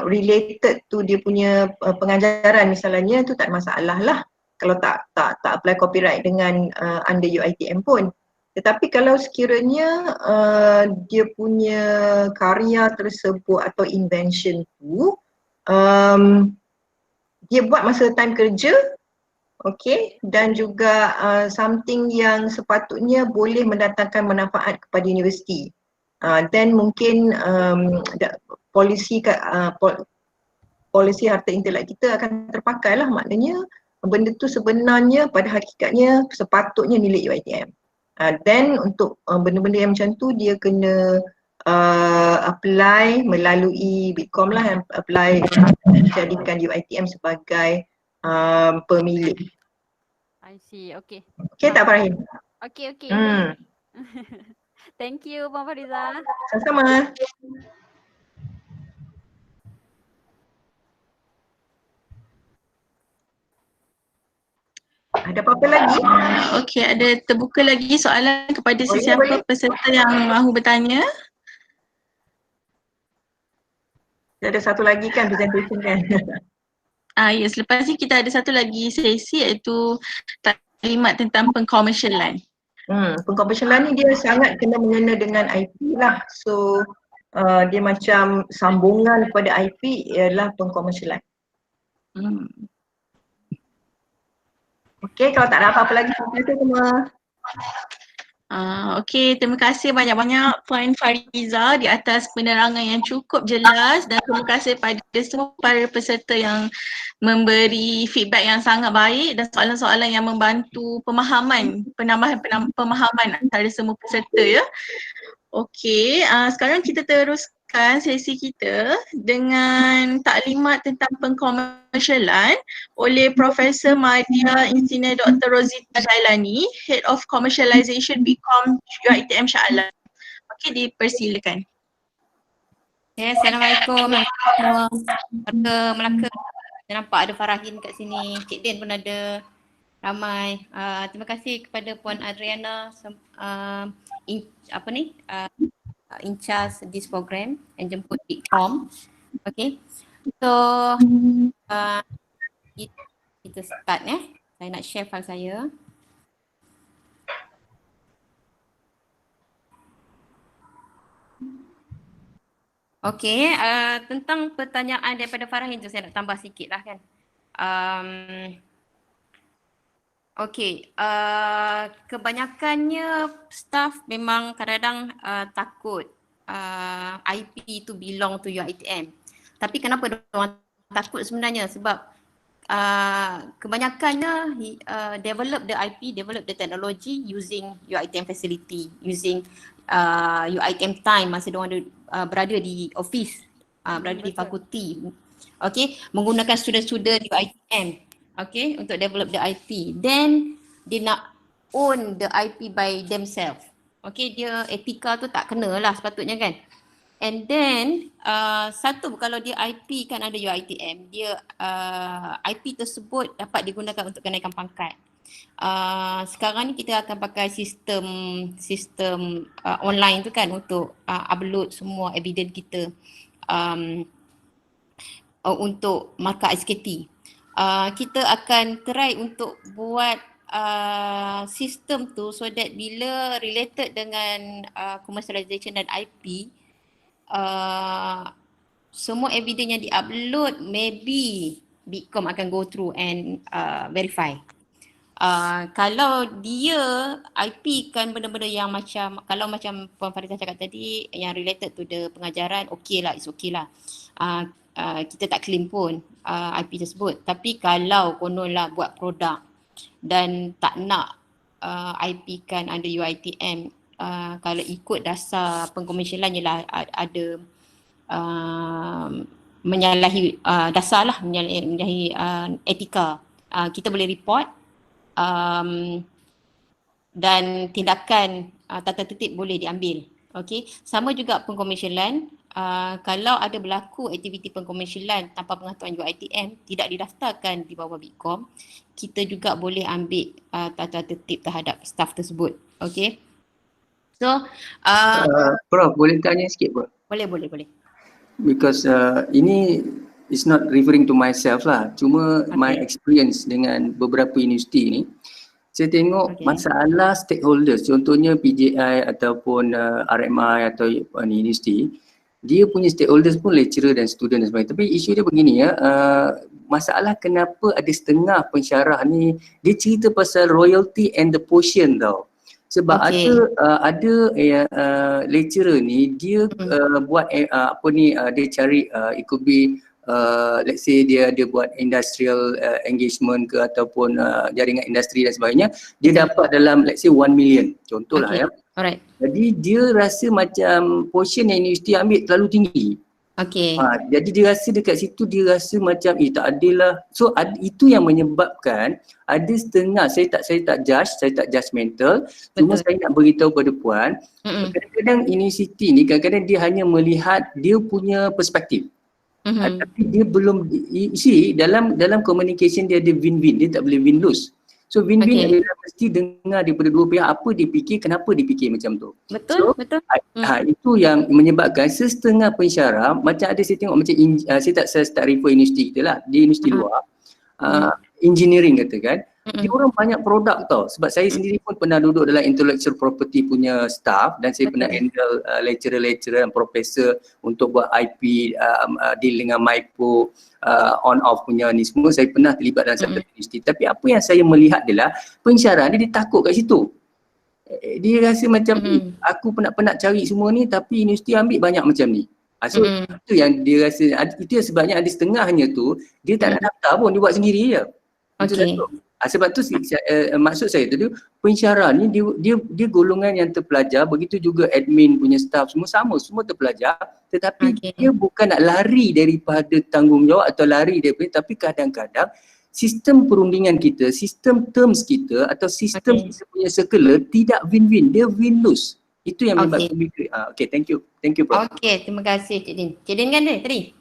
related to dia punya pengajaran misalnya, tu tak masalah lah kalau tak apply copyright dengan under UiTM pun. Tetapi kalau sekiranya dia punya karya tersebut atau invention tu dia buat masa time kerja, okay, dan juga something yang sepatutnya boleh mendatangkan manfaat kepada universiti, then mungkin polisi harta intelek kita akan terpakai lah. Maknanya benda tu sebenarnya pada hakikatnya sepatutnya milik UiTM. Then untuk benda-benda yang macam tu dia kena apply melalui Bitkom lah, yang apply jadikan UiTM sebagai pemilik. I see. Okay. Okay tak Farahin? Okay. Thank you Puan Fariza. Sama-sama. Ada apa-apa lagi? Okey, ada terbuka lagi soalan kepada Boleh, sesiapa boleh. peserta yang mahu bertanya. Ada satu lagi kan presentation kan? Ya, selepas ni kita ada satu lagi sesi iaitu taklimat tentang pengkomersialan. Pengkomersialan ni dia sangat kena mengena dengan IP lah. So dia macam sambungan kepada IP ialah pengkomersialan. Okey, kalau tak ada apa-apa lagi, terima kasih semua. Okey, terima kasih banyak-banyak Puan Fariza di atas penerangan yang cukup jelas dan terima kasih pada semua para peserta yang memberi feedback yang sangat baik dan soalan-soalan yang membantu pemahaman, penambahan pemahaman antara semua peserta ya. Okey, sekarang kita teruskan sesi kita dengan taklimat tentang pengkomersialan oleh Profesor Madya Engineer Dr. Rosita Jailani, Head of Commercialization Bitkom UiTM Shah Alam. Okey, dipersilakan. Ya, Assalamualaikum semua warga Melaka. Saya nampak ada Farahin kat sini, Cik Din pun ada, ramai. Terima kasih kepada Puan Adriana in charge this program yang jemput Bitkom. Okay, so kita start ya. Saya nak share file saya. Okey, tentang pertanyaan daripada Farahin tu saya nak tambah sikit lah kan. Okey, kebanyakannya staff memang kadang-kadang takut IP tu belong to UiTM. Tapi kenapa diorang takut sebenarnya? Sebab kebanyakannya develop the IP, develop the technology using UiTM facility, using UiTM time masa diorang berada di office, berada di fakulti. Okay, menggunakan student-student UiTM, okay, untuk develop the IP. Then dia nak own the IP by themselves. Okay, dia etika tu tak kena lah sepatutnya kan. And then satu, kalau dia IP kan ada UiTM, dia IP tersebut dapat digunakan untuk kenaikan pangkat. Sekarang ni kita akan pakai sistem online tu kan untuk upload semua evidence kita untuk markah SKT. Kita akan try untuk buat sistem tu so that bila related dengan commercialization dan IP, semua evidence yang di-upload maybe Bitkom akan go through and verify. Kalau dia IP kan benda-benda yang macam, kalau macam Puan Farizah cakap tadi yang related to the pengajaran, okay lah, it's okay lah. Kita tak claim pun IP tersebut. Tapi kalau kononlah buat produk dan tak nak IP kan under UiTM, kalau ikut dasar pengkomersialan ialah ada menyalahi dasar lah, menyalahi etika, kita boleh report dan tindakan tata tertib boleh diambil. Okay, sama juga pengkomersialan. Kalau ada berlaku aktiviti pengkomersialan tanpa pengetahuan UiTM, tidak didaftarkan di bawah Bitkom, kita juga boleh ambil tata tertib terhadap staff tersebut. Okay. So, Prof, boleh tanya sikit Prof? Boleh. Because ini is not referring to myself lah, cuma my experience dengan beberapa universiti ni, saya tengok masalah stakeholders, contohnya PJI ataupun RMI atau universiti, dia punya stakeholders pun lecturer dan student dan sebagainya. Tapi isu dia begini ya, masalah kenapa ada setengah pensyarah ni dia cerita pasal royalty and the portion tau. Sebab ada lecturer ni dia buat dia cari it could be let's say dia buat industrial engagement ke ataupun jaringan industri dan sebagainya, dia dapat dalam let's say 1 million contohlah ya. Alright. Jadi dia rasa macam portion yang universiti ambil terlalu tinggi. Jadi dia rasa dekat situ dia rasa macam tak adil lah. So itu yang menyebabkan ada setengah, saya tak judge, saya tak judgemental. Cuma saya nak beritahu pada puan, kadang-kadang universiti ni kadang-kadang dia hanya melihat dia punya perspektif. Tapi dia belum dalam communication dia ada win-win, dia tak boleh win-lose. So win-win adalah mesti dengar daripada dua pihak apa dia fikir, kenapa dia fikir macam tu. Betul. Itu yang menyebabkan setengah pensyarah, macam ada saya tengok macam saya tak refer universiti kita lah, di universiti luar, engineering katakan, dia orang banyak produk tau. Sebab saya sendiri pun pernah duduk dalam intellectual property punya staff dan saya pernah handle lecturer dan profesor untuk buat IP, deal dengan micro, on-off punya ni semua, saya pernah terlibat dalam satu universiti. Tapi apa yang saya melihat adalah pensyarah dia takut kat situ. Dia rasa macam aku penat-penat cari semua ni tapi universiti ambil banyak macam ni. So itu yang dia rasa, itu yang sebabnya ada setengahnya tu dia tak nak daftar pun, dia buat sendiri je. Sebab tu maksud saya tu, pensyarah ni dia golongan yang terpelajar, begitu juga admin punya staff semua terpelajar, tetapi dia bukan nak lari daripada tanggungjawab atau lari daripada, tapi kadang-kadang sistem perundingan kita, sistem terms kita atau sistem kita punya circular tidak win-win, dia win-lose. Itu yang menyebabkan okay, thank you Prof. Okay, terima kasih Cik Din. Cik Din kan dia tadi?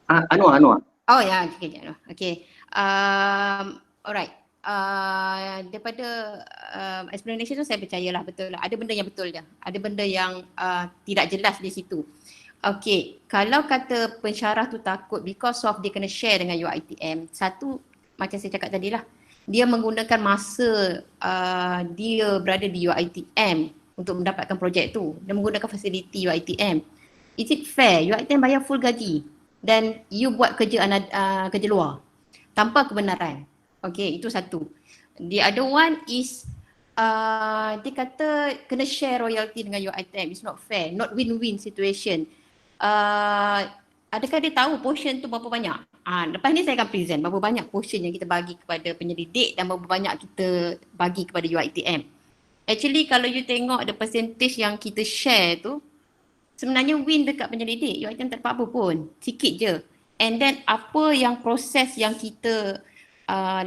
Anwar. Oh ya, okay. Alright. Daripada explanation tu saya percayalah betul lah. Ada benda yang betul je. Ada benda yang tidak jelas di situ. Okay, kalau kata pensyarah tu takut because of dia kena share dengan UiTM, satu macam saya cakap tadi lah, dia menggunakan masa dia berada di UiTM untuk mendapatkan projek tu. Dia menggunakan fasiliti UiTM. Is it fair? UiTM bayar full gaji dan you buat kerja luar tanpa kebenaran. Okay, itu satu. The other one is dia kata kena share royalty dengan UiTM. It's not fair, not win-win situation. Adakah dia tahu portion tu berapa banyak? Lepas ni saya akan present berapa banyak portion yang kita bagi kepada penyelidik dan berapa banyak kita bagi kepada UiTM. Actually kalau you tengok the percentage yang kita share tu, sebenarnya win dekat penyelidik. UiTM tak dapat apa pun, sikit je. And then apa yang proses yang kita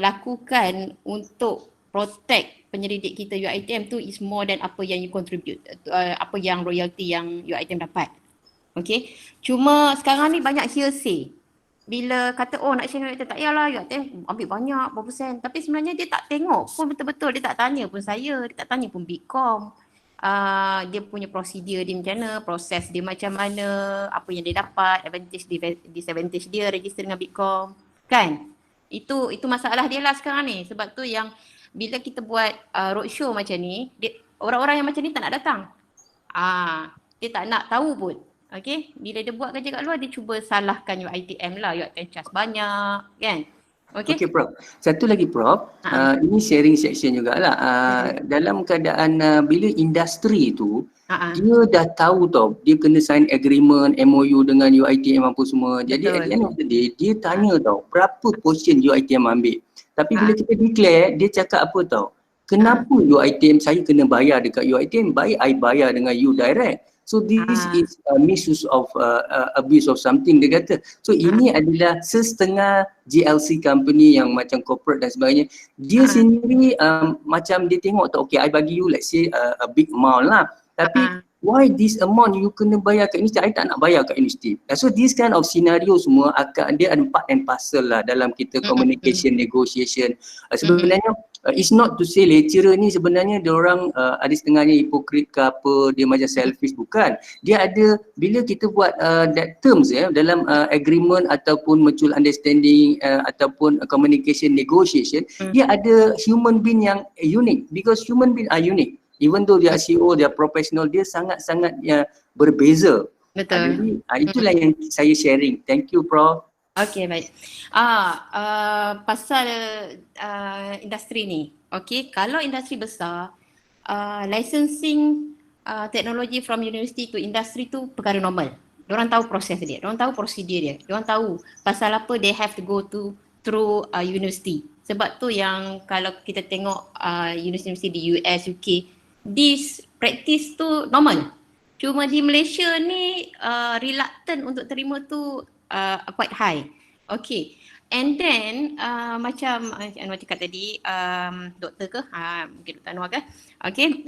lakukan untuk protect penyelidik kita UiTM tu is more than apa yang you contribute, apa yang royalty yang UiTM dapat. Okay, cuma sekarang ni banyak hearsay. Bila kata oh nak share UiTM, tak payahlah UiTM ambil banyak berapa persen. Tapi sebenarnya dia tak tengok pun betul-betul, dia tak tanya pun saya, dia tak tanya pun Bitkom. Dia punya prosedur dia macam mana, proses dia macam mana, apa yang dia dapat, advantage, disadvantage dia register dengan Bitkom. Kan? Itu masalah dia lah sekarang ni. Sebab tu yang bila kita buat roadshow macam ni, orang-orang yang macam ni tak nak datang. Dia tak nak tahu pun. Okay, bila dia buat kerja kat luar, dia cuba salahkan UiTM lah, UiTM charge banyak, kan? Okay. Okay Prof. Satu lagi Prof, ini sharing section jugalah. Dalam keadaan bila industri tu, dia dah tahu tau, dia kena sign agreement, MOU dengan UiTM apa semua. Jadi at the end of the day, dia tanya tau, berapa portion UiTM ambil. Tapi bila kita declare, dia cakap apa tau, kenapa UiTM saya kena bayar dekat UiTM, baik I bayar dengan you direct. So this is a misuse of abuse of something dia kata. So ini adalah setengah GLC company yang macam corporate dan sebagainya. Dia sendiri macam dia tengok tak, okay I bagi you let's say a big amount lah. Tapi why this amount you kena bayar kat universiti, I tak nak bayar kat universiti. So this kind of scenario semua akan dia ada part and parcel lah dalam kita communication, negotiation. Sebenarnya it's not to say lecturer ni sebenarnya dia orang ada setengahnya hipokrit ke apa, dia macam selfish, bukan. Dia ada, bila kita buat that terms dalam agreement ataupun mutual understanding ataupun communication negotiation, dia ada human being yang unique, because human being are unique. Even though dia CEO, dia professional, dia sangat-sangat berbeza. Betul. Jadi itulah yang saya sharing. Thank you Prof. Okay, baik. Pasal industri ni, okay, kalau industri besar, licensing teknologi from university to industry tu perkara normal. Diorang tahu proses dia, diorang tahu prosedur dia, diorang tahu pasal apa they have to go through university. Sebab tu yang kalau kita tengok university di US, UK, this practice tu normal. Cuma di Malaysia ni reluctant untuk terima tu quite high. Okay. And then macam Anwar cakap tadi, doktor ke? Mungkin Dr. Anwar ke? Okay.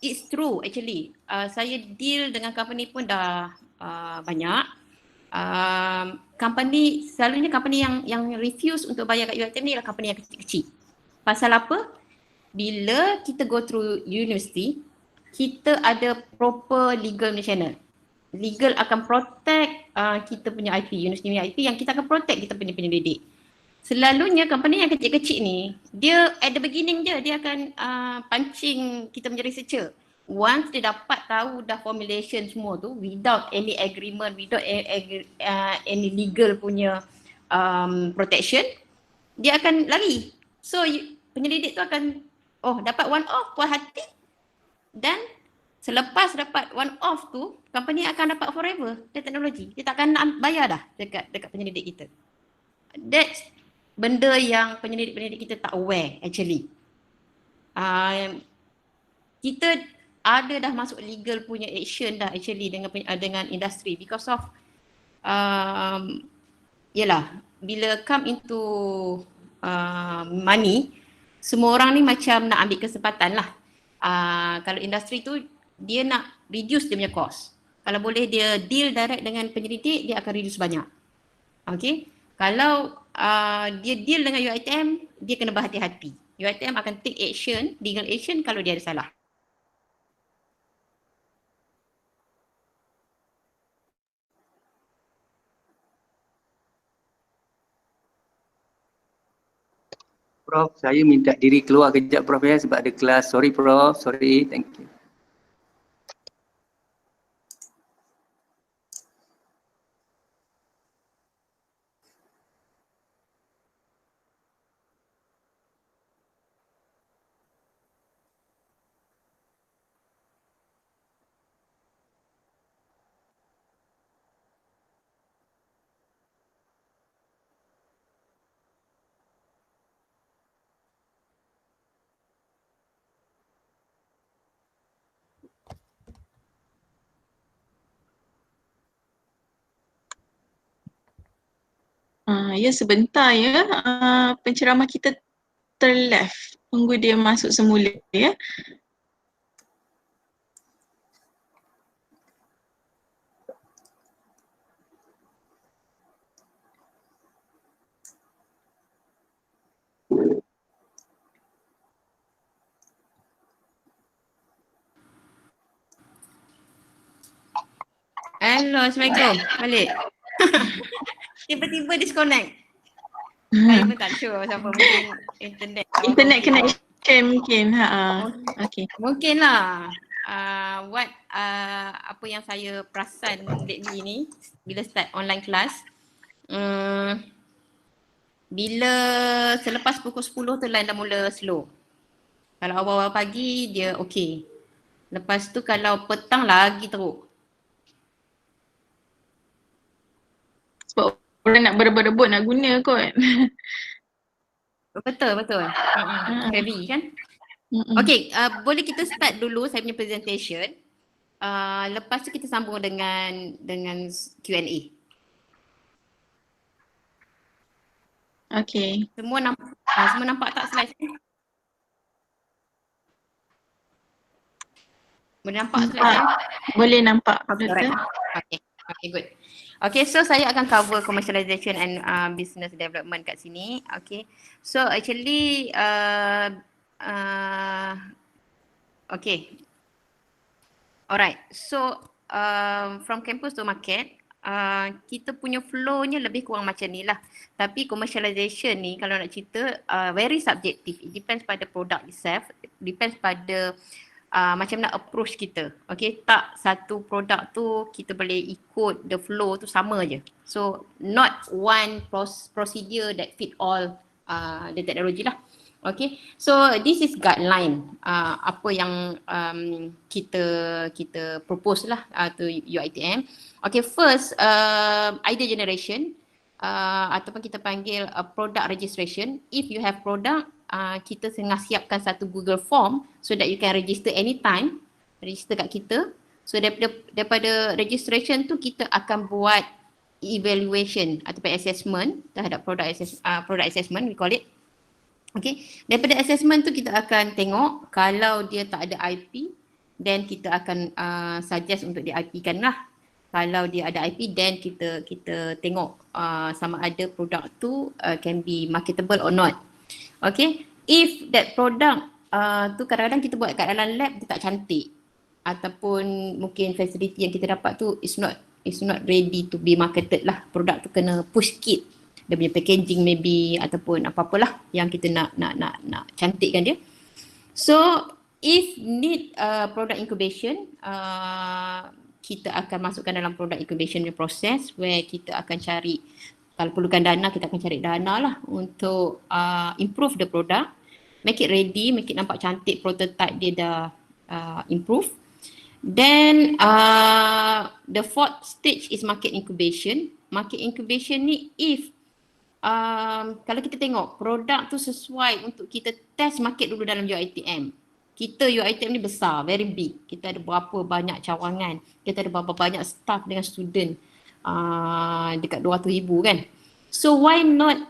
It's true actually. Saya deal dengan company pun dah banyak. Company, selalunya company yang refuse untuk bayar kat UiTM ni adalah company yang kecil-kecil. Pasal apa? Bila kita go through university, kita ada proper legal channel. Legal akan protect kita punya IP, universiti punya IP, yang kita akan protect kita punya penyelidik. Selalunya company yang kecil-kecil ni, dia at the beginning je, dia akan pancing kita punya researcher. Once dia dapat tahu dah formulation semua tu, without any agreement, without any legal punya protection, dia akan lari. So penyelidik tu akan, dapat one off, puas hati, dan selepas dapat one off tu, company akan dapat forever the teknologi. Dia takkan nak bayar dah dekat penyelidik kita. That's benda yang penyelidik-penyelidik kita tak aware actually. Kita ada dah masuk legal punya action dah actually dengan industri because of yelah, bila come into money, semua orang ni macam nak ambil kesempatan lah. Kalau industri tu dia nak reduce dia punya cost. Kalau boleh dia deal direct dengan penyelidik, dia akan reduce banyak. Okay. Kalau dia deal dengan UiTM, dia kena berhati-hati. UiTM akan take action, legal action kalau dia ada salah. Prof, saya minta diri keluar kejap Prof ya sebab ada kelas. Sorry Prof, sorry. Thank you. Ya sebentar ya, penceramah kita terleft. Tunggu dia masuk semula ya. Hello, Assalamualaikum. Balik. Tiba-tiba disconnect. Saya pun tak sure siapa, mungkin internet. Internet connection mungkin. Okay. Mungkin lah. Apa yang saya perasan lately ni bila start online class, bila selepas pukul 10 tu line dah mula slow. Kalau awal-awal pagi dia okey. Lepas tu kalau petang lagi teruk. Sebab orang nak berebut-rebut nak guna kot. Betul. Heavy kan? Okay, boleh kita start dulu saya punya presentation. Lepas tu kita sambung dengan Q&A. Okay. Semua nampak tak slide ni? Boleh nampak slide ni? Boleh nampak. Okay, Betul. Okay, good. Okay, so saya akan cover commercialization and business development kat sini. Okay, so actually okay. Alright, so from campus to market, kita punya flow-nya lebih kurang macam ni lah. Tapi commercialization ni kalau nak cerita very subjective. It depends pada product itself, depends pada macam nak approach kita. Okay, tak satu produk tu kita boleh ikut the flow tu sama je. So not one procedure that fit all the technology lah. Okay, so this is guideline apa yang kita propose lah to UiTM. Okay, first idea generation ataupun kita panggil product registration. If you have product, kita tengah siapkan satu Google Form so that you can register anytime, register kat kita. So daripada registration tu kita akan buat evaluation ataupun assessment terhadap product assessment we call it. Okay, daripada assessment tu kita akan tengok kalau dia tak ada IP, then kita akan suggest untuk di IP kan lah. Kalau dia ada IP, then kita tengok sama ada produk tu can be marketable or not. Okay, if that product tu kadang-kadang kita buat kat dalam lab dia tak cantik ataupun mungkin facility yang kita dapat tu is not ready to be marketed lah. Produk tu kena push sikit. Dia punya packaging maybe ataupun apa-apalah yang kita nak cantikkan dia. So if need product incubation, kita akan masukkan dalam product incubation process where kita akan cari, kalau perlukan dana kita akan cari dana lah untuk improve the product, make it ready, make it nampak cantik, prototype dia dah improve. Then the fourth stage is market incubation. Market incubation ni if kalau kita tengok produk tu sesuai untuk kita test market dulu dalam UiTM. Kita UiTM ni besar, very big. Kita ada berapa banyak cawangan, kita ada berapa banyak staff dengan student, dekat 200,000 kan. So why not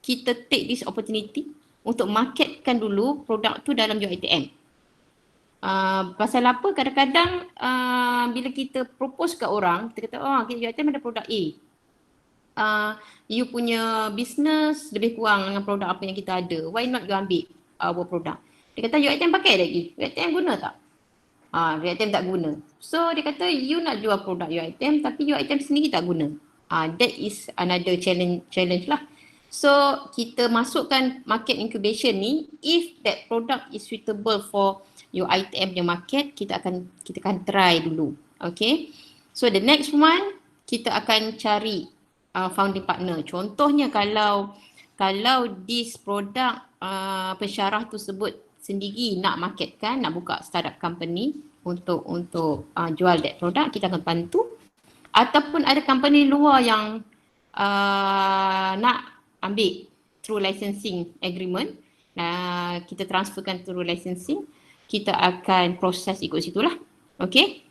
kita take this opportunity untuk marketkan dulu produk tu dalam UiTM. Pasal apa kadang-kadang bila kita propose kat orang, kita kata UiTM ada produk A. You punya business lebih kurang dengan produk apa yang kita ada. Why not you ambil our product? Dia kata UiTM pakai lagi. UiTM guna tak? UiTM tak guna. So dia kata you nak jual produk UiTM tapi UiTM sendiri tak guna. That is another challenge lah. So kita masukkan market incubation ni, if that product is suitable for UiTM punya market, kita akan try dulu. Okay. So the next one kita akan cari founding partner. Contohnya kalau this product pensyarah tu sebut sendiri nak marketkan, nak buka startup company untuk jual that product, kita akan bantu. Ataupun ada company luar yang nak ambil through licensing agreement, kita transferkan through licensing, kita akan proses ikut situlah. Okay.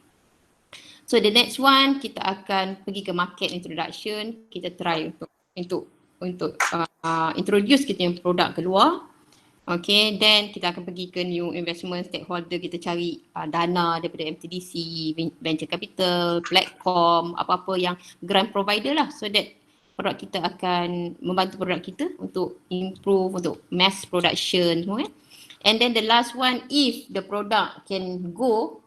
So the next one kita akan pergi ke market introduction, kita try untuk introduce kita yang produk keluar. Okay, then kita akan pergi ke new investment stakeholder, kita cari dana daripada MTDC, venture capital, platform, apa-apa yang grant provider lah, so that produk kita akan membantu produk kita untuk improve, untuk mass production semua kan. And then the last one, if the product can go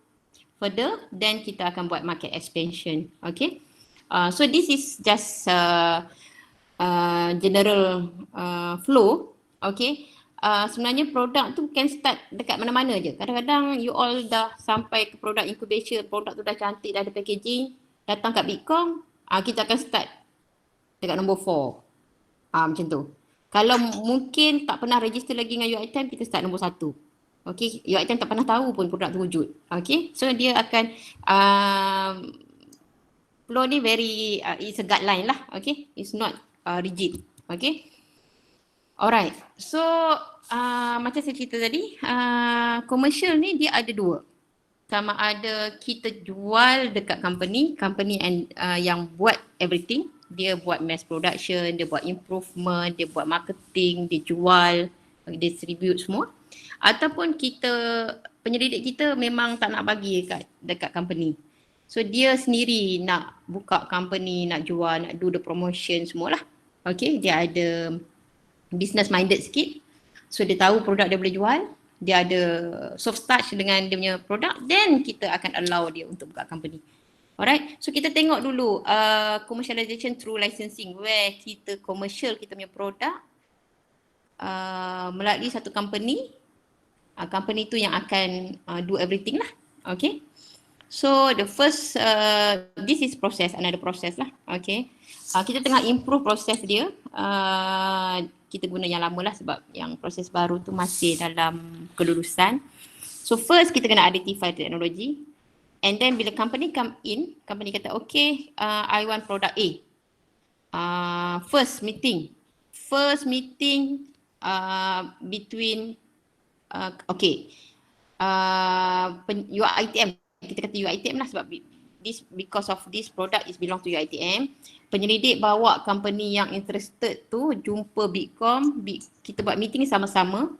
further, then kita akan buat market expansion. Okay, so this is just general flow. Okay, sebenarnya produk tu can start dekat mana-mana je. Kadang-kadang you all dah sampai ke produk incubation, produk tu dah cantik, dah ada packaging, datang kat Bitkom, kita akan start dekat nombor 4. Macam tu. Kalau mungkin tak pernah register lagi dengan UiTM, kita start nombor 1. Okay, UiTM tak pernah tahu pun produk tu wujud. Okay, so dia akan flow ni very, it's a guideline lah. Okay, it's not rigid. Okay. Alright, so macam saya cerita tadi, commercial ni dia ada 2. Sama ada kita jual dekat company and yang buat everything, dia buat mass production, dia buat improvement, dia buat marketing, dia jual, distribute semua. Ataupun kita, penyelidik kita memang tak nak bagi dekat company. So dia sendiri nak buka company, nak jual, nak do the promotion semualah. Okay, dia ada business minded sikit. So dia tahu produk dia boleh jual, dia ada soft touch dengan dia punya produk, then kita akan allow dia untuk buka company. Alright, so kita tengok dulu commercialization through licensing, where kita commercial kita punya produk melalui satu company, company tu yang akan do everything lah. Okay, so the first, this is process, another process lah. Okay, kita tengah improve proses dia. Kita guna yang lama lah sebab yang proses baru tu masih dalam kelulusan. So first kita kena identify teknologi, and then bila company come in, company kata okay, I want product A. First meeting between UiTM, kita kata UiTM lah sebab because of this product is belong to UiTM. Penyelidik bawa company yang interested tu jumpa Bitkom, kita buat meeting sama-sama.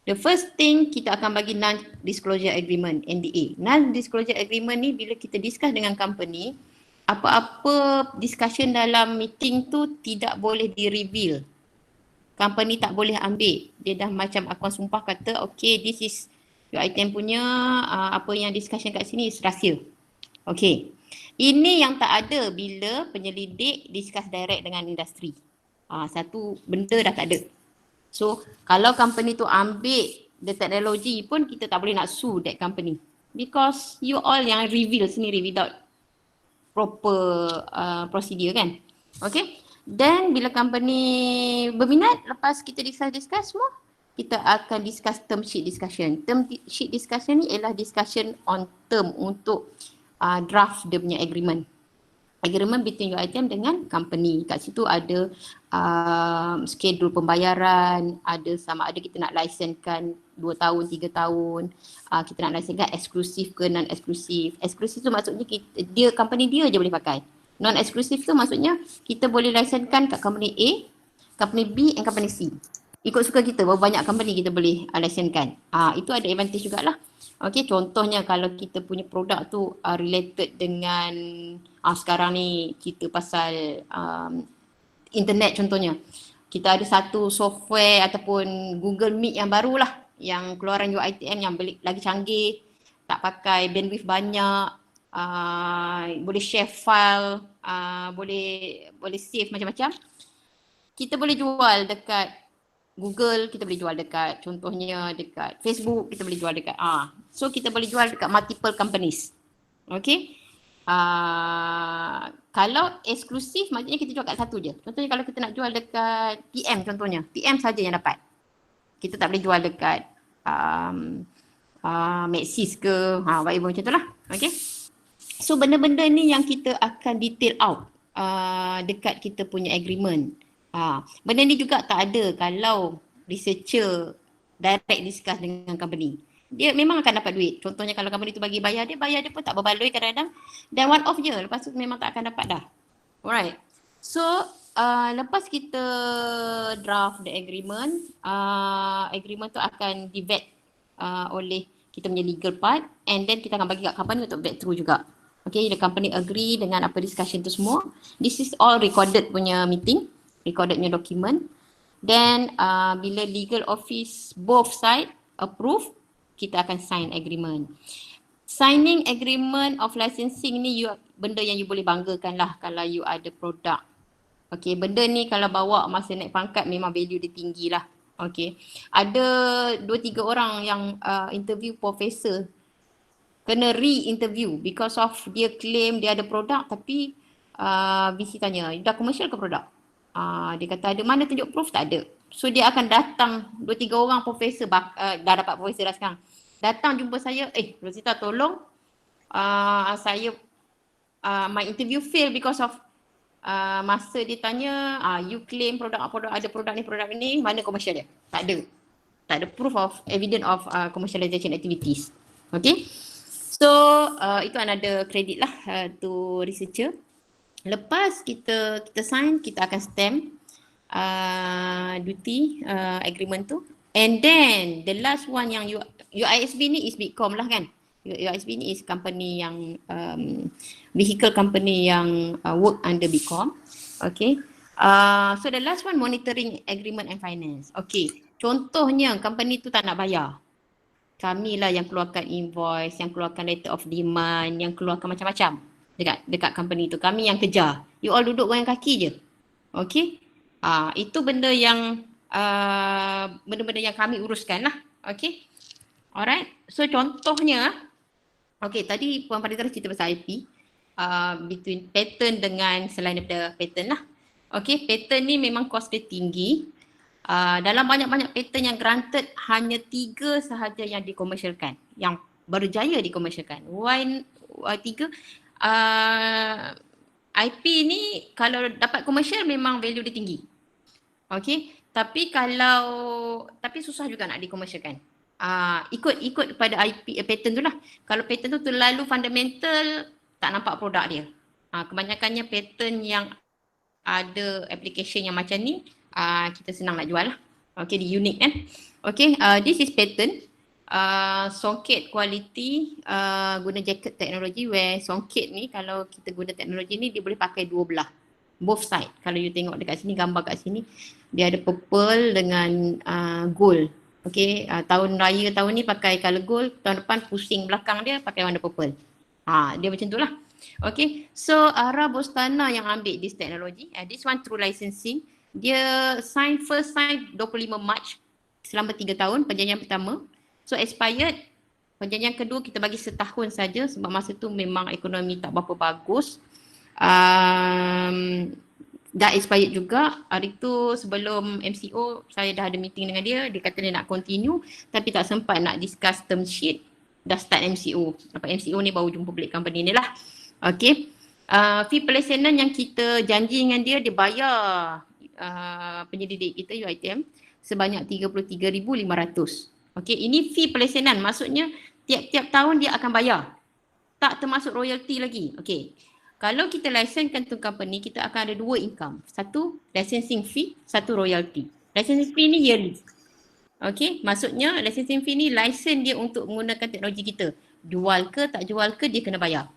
The first thing kita akan bagi non-disclosure agreement, NDA. Non-disclosure agreement ni bila kita discuss dengan company, apa-apa discussion dalam meeting tu tidak boleh di-reveal. Company tak boleh ambil. Dia dah macam akuan sumpah kata, okay, this is UiTM punya, apa yang discussion kat sini is rahsia. Okay. Ini yang tak ada bila penyelidik discuss direct dengan industri. Satu benda dah tak ada. So kalau company tu ambil the teknologi pun kita tak boleh nak sue that company. Because you all yang reveal sendiri without proper procedure kan. Okay. Then bila company berminat, lepas kita discuss semua, kita akan discuss term sheet discussion. Term sheet discussion ni ialah discussion on term untuk draft dia punya agreement between UiTM dengan company. Kat situ ada schedule pembayaran, ada sama ada kita nak licensekan 2 tahun, 3 tahun, kita nak licensekan eksklusif ke non-eksklusif. Eksklusif tu maksudnya dia company dia je boleh pakai. Non-eksklusif tu maksudnya kita boleh licensekan kat company A, company B and company C. Ikut suka kita, berapa banyak company kita boleh licensekan. Itu ada advantage jugalah. Okay, contohnya kalau kita punya produk tu related dengan sekarang ni kita pasal internet contohnya. Kita ada satu software ataupun Google Meet yang barulah yang keluaran UiTM yang lagi canggih, tak pakai bandwidth banyak, boleh share file, boleh save macam-macam. Kita boleh jual dekat Google, kita boleh jual dekat contohnya dekat Facebook, kita boleh jual dekat so kita boleh jual dekat multiple companies. Okay. Kalau eksklusif maksudnya kita jual kat satu je. Contohnya kalau kita nak jual dekat PM contohnya, PM saja yang dapat. Kita tak boleh jual dekat Maxis ke, whatever macam tu lah. Okay. So benda-benda ni yang kita akan detail out dekat kita punya agreement. Benda ni juga tak ada kalau researcher direct discuss dengan company. Dia memang akan dapat duit. Contohnya kalau company tu bagi bayar dia pun tak berbaloi kadang-kadang. Dan one off je, lepas tu memang tak akan dapat dah. Alright. So lepas kita draft the agreement, agreement tu akan di-vet oleh kita punya legal part, and then kita akan bagi kat company untuk vet through juga. Okay, the company agree dengan apa discussion tu semua. This is all recorded punya meeting, recorded punya document. Then bila legal office both side approve, kita akan sign agreement. Signing agreement of licensing ni benda yang you boleh banggakan lah kalau you ada produk. Okay, benda ni kalau bawa masa naik pangkat memang value dia tinggi lah. Okay, ada 2-3 orang yang interview profesor kena re-interview because of dia claim dia ada produk tapi VC tanya, dah commercial ke produk? Dia kata ada, mana tunjuk proof? Tak ada. So dia akan datang 2-3 orang profesor, dah dapat profesor dah sekarang. Datang jumpa saya, Rosita tolong saya my interview fail because of masa dia tanya you claim produk ada produk ni, mana commercial dia? Tak ada. Tak ada proof of evidence of commercialization activities. Okay. So itu another credit lah to researcher. Lepas kita sign, kita akan stamp duty agreement tu. And then the last one yang UISB ni is Bitkom lah kan. UISB ni is company yang vehicle company yang work under Bitkom. Okay. So the last one, monitoring agreement and finance. Okay. Contohnya company tu tak nak bayar. Kami lah yang keluarkan invoice, yang keluarkan letter of demand, yang keluarkan macam-macam dekat company tu. Kami yang kejar. You all duduk goyang kaki je. Okay. Itu benda yang benda-benda yang kami uruskan lah. Okay. Alright. So contohnya, okay, tadi Puan Farida cerita pasal IP. Between patent dengan selain daripada patent lah. Okay, patent ni memang cost dia tinggi. Dalam banyak-banyak patent yang granted, hanya 3 sahaja yang dikomersialkan, yang berjaya dikomersialkan. Why 3? IP ni kalau dapat komersial memang value dia tinggi. Okay, tapi susah juga nak dikomersialkan. Ikut pada IP patent tu lah. Kalau patent tu terlalu fundamental, tak nampak produk dia. Kebanyakannya patent yang ada application yang macam ni, kita senang nak jual lah. Okay, dia unik kan. Okay, this is patent. Songket quality guna jacket teknologi, where songket ni kalau kita guna teknologi ni dia boleh pakai dua belah, both side. Kalau you tengok dekat sini, gambar kat sini, dia ada purple dengan gold. Okay, tahun raya tahun ni pakai color gold, tahun depan pusing belakang dia pakai warna purple. Dia macam tu lah. Okay, so Ara Bostana yang ambil this technology, this one through licensing. Dia first sign 25 Mac selama 3 tahun, perjanjian pertama. So expired, perjanjian kedua kita bagi setahun saja sebab masa tu memang ekonomi tak berapa bagus. Dah expired juga. Hari tu sebelum MCO saya dah ada meeting dengan dia, dia kata dia nak continue tapi tak sempat nak discuss term sheet. Dah start MCO. Dapat MCO ni baru jumpa balik company ni lah. Okay. Fee pelayanan yang kita janji dengan dia, dia bayar penyelidik kita UiTM sebanyak 33,500. Okay, ini fee pelayanan, maksudnya tiap-tiap tahun dia akan bayar. Tak termasuk royalty lagi. Okay. Kalau kita licensekan tu company, kita akan ada 2 income. Satu licensing fee, satu royalty. Licensing fee ni yearly. Okay, maksudnya licensing fee ni license dia untuk menggunakan teknologi kita. Jual ke tak jual ke dia kena bayar.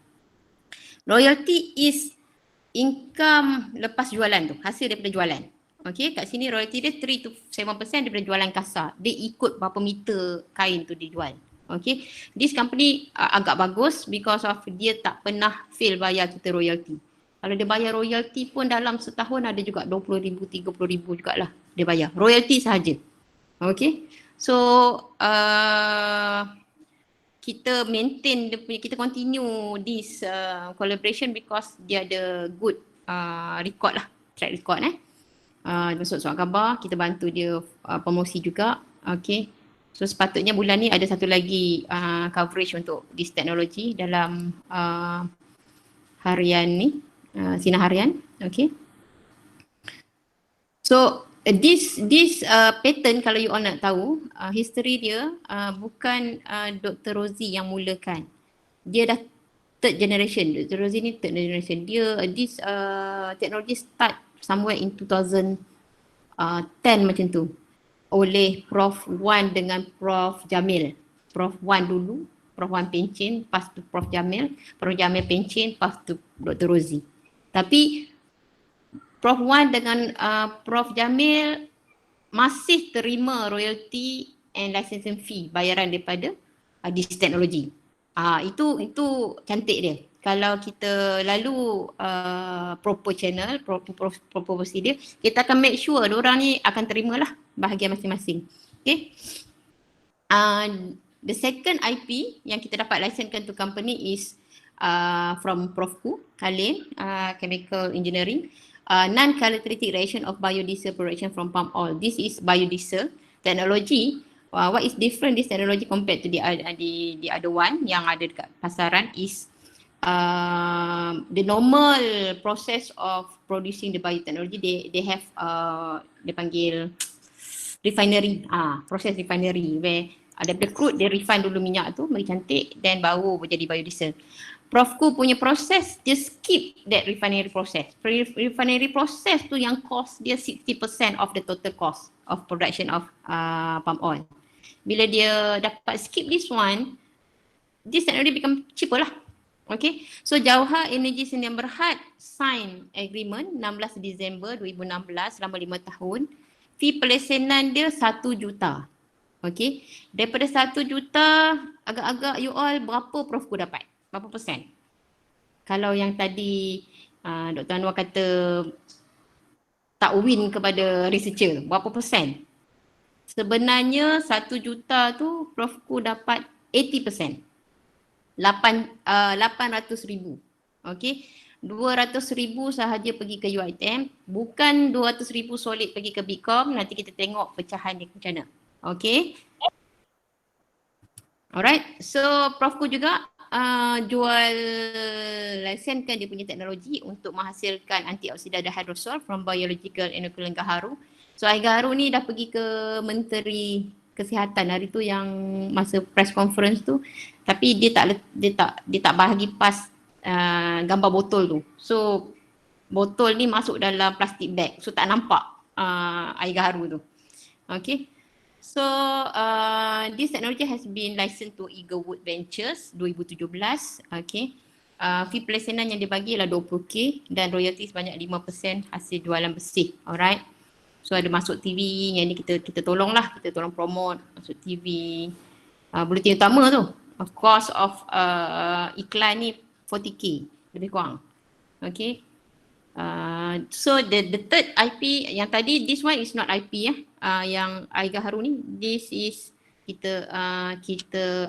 Royalty is income lepas jualan tu, hasil daripada jualan. Okay, kat sini royalty dia 3 to 7% daripada jualan kasar. Dia ikut berapa meter kain tu dijual. Okay, this company agak bagus because of dia tak pernah fail bayar kita royalty. Kalau dia bayar royalty pun dalam setahun ada juga 20,000, 30,000 jugalah dia bayar. Royalty sahaja. Okay, so kita maintain dia punya, kita continue this collaboration because dia ada good record lah, track record masuk surat khabar, kita bantu dia promosi juga. Okay, so sepatutnya bulan ni ada satu lagi coverage untuk this technology dalam harian ni, sinar harian. Okay, so this patent kalau you all nak tahu history dia, bukan Dr. Rosie yang mulakan. Dia dah third generation. Dr. Rosie ni third generation. This technology start somewhere in 2010 macam tu. Oleh Prof Wan dengan Prof Jamil. Prof Wan dulu, Prof Wan pencen, lepas tu Prof Jamil pencen, lepas tu Dr. Rosie. Tapi Prof Wan dengan Prof Jamil masih terima royalty and licensing fee bayaran daripada this teknologi. Itu cantik dia. Kalau kita lalu proper channel, proper procedure, kita akan make sure diorang ni akan terimalah bahagian masing-masing. Okay. The second IP yang kita dapat licensekan to company is from Prof Ku, Khalil, Chemical Engineering, non-catalytic reaction of biodiesel production from palm oil. This is biodiesel technology. What is different this technology compared to the other one yang ada dekat pasaran is the normal process of producing the biotechnology. They have dia panggil refinery, proses refinery where daripada crude dia refine dulu minyak tu bagi cantik, then baru jadi biodiesel. Prof Ku punya proses dia skip that refinery process. Refinery process tu yang cost dia 60% of the total cost of production of palm oil. Bila dia dapat skip this one, this technology become cheaper lah. Okay, so Jauhar Energy Sdn Bhd sign agreement 16 Disember 2016 selama 5 tahun. Fee pelesenan dia 1 juta. Okay, daripada 1 juta agak-agak you all berapa Prof Ku dapat? Berapa persen? Kalau yang tadi Dr. Anwar kata tak win kepada researcher, berapa persen? Sebenarnya 1 juta tu Prof Ku dapat 80%. 800,000. Okay. 200,000 sahaja pergi ke UiTM, bukan 200,000 solid pergi ke BCom. Nanti kita tengok pecahan dia macam mana. Okay. Alright. So Prof Ku juga jual lisenkan dia punya teknologi untuk menghasilkan antioksidan dan hydrosol from biological inoculant gaharu. So gaharu ni dah pergi ke Menteri Kesihatan hari tu yang masa press conference tu, tapi dia tak bahagi pas gambar botol tu. So botol ni masuk dalam plastic bag, so tak nampak air gaharu tu. Okay. So this technology has been licensed to Eaglewood Ventures 2017. Okay. Fee pelesenan yang dibagi ialah 20k dan royalty sebanyak 5% hasil jualan bersih. Alright. So ada masuk TV, yang ni kita tolong promote masuk TV. Bulletin utama tu. Of course of iklan ni 40k lebih kurang. Okay. So the third IP yang tadi, this one is not IP yang air gaharu ni, this is kita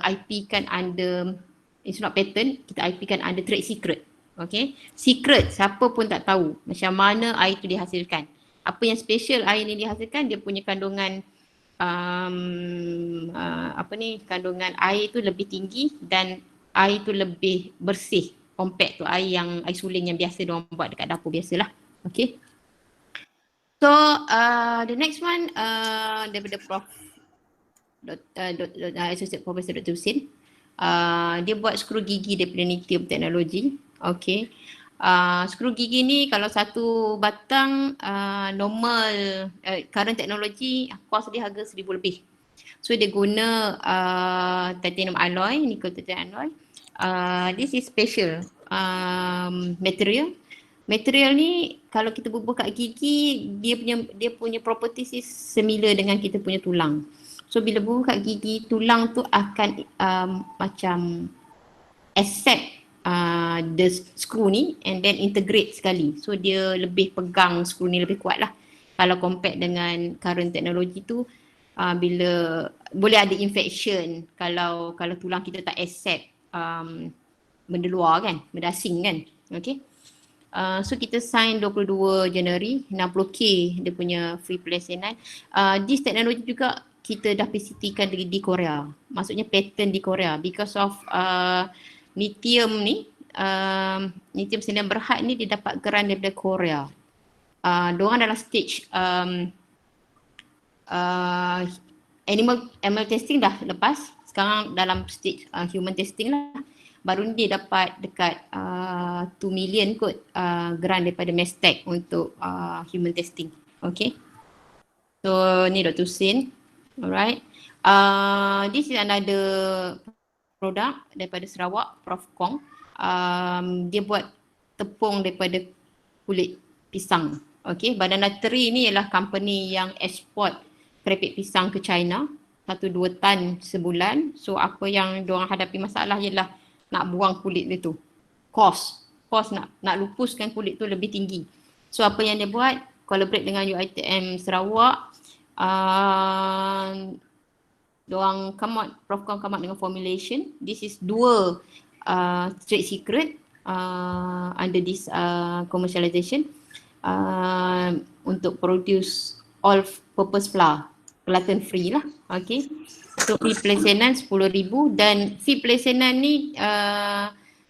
IP kan under, it's not patent, kita IP kan under trade secret. Okay, secret, siapa pun tak tahu macam mana air tu dihasilkan. Apa yang special air ni dihasilkan, dia punya kandungan kandungan air tu lebih tinggi dan air tu lebih bersih compared tu air suling yang biasa diorang buat dekat dapur biasalah. Okay. So the next one daripada Prof Associate Professor Dr. Husin. Dia buat skru gigi daripada Nitium Teknologi. Okay. Skru gigi ni kalau satu batang normal current teknologi cost dia harga 1,000 lebih. So dia guna titanium alloy, nickel titanium alloy. This is special material. Material ni kalau kita bubuh kat gigi, dia punya properties is similar dengan kita punya tulang. So bila bubuh kat gigi, tulang tu akan macam accept the screw ni and then integrate sekali. So dia lebih pegang screw ni lebih kuat lah. Kalau compare dengan current teknologi tu, bila boleh ada infection kalau tulang kita tak accept benda luar kan, benda asing kan. Okay. So kita sign 22 Januari, 60k dia punya free pelesenan. This teknologi juga kita dah PCT kan di Korea. Maksudnya patent di Korea because of Nitium ni, Nitium Sdn Bhd ni dia dapat grant daripada Korea. Diorang dalam stage animal testing dah lepas, sekarang dalam stage human testing lah. baru ni dia dapat dekat 2 million kot grant daripada Mestec untuk human testing. Okay. So ni Dr. Husin. Alright. This is another produk daripada Sarawak, Prof Kong. Dia buat tepung daripada kulit pisang. Okay, Banana Tree ni ialah company yang ekspor keripik pisang ke China 1-2 tan sebulan. So apa yang diorang hadapi masalah ialah nak buang kulit dia tu. Cost nak lupuskan kulit tu lebih tinggi. So apa yang dia buat, collaborate dengan UiTM Sarawak, diorang Prof Kong come out dengan formulation. This is 2 trade secret under this commercialization untuk produce all purpose flour, gluten free lah. Okay. So fee pelacanan 10,000 dan fee pelacanan ni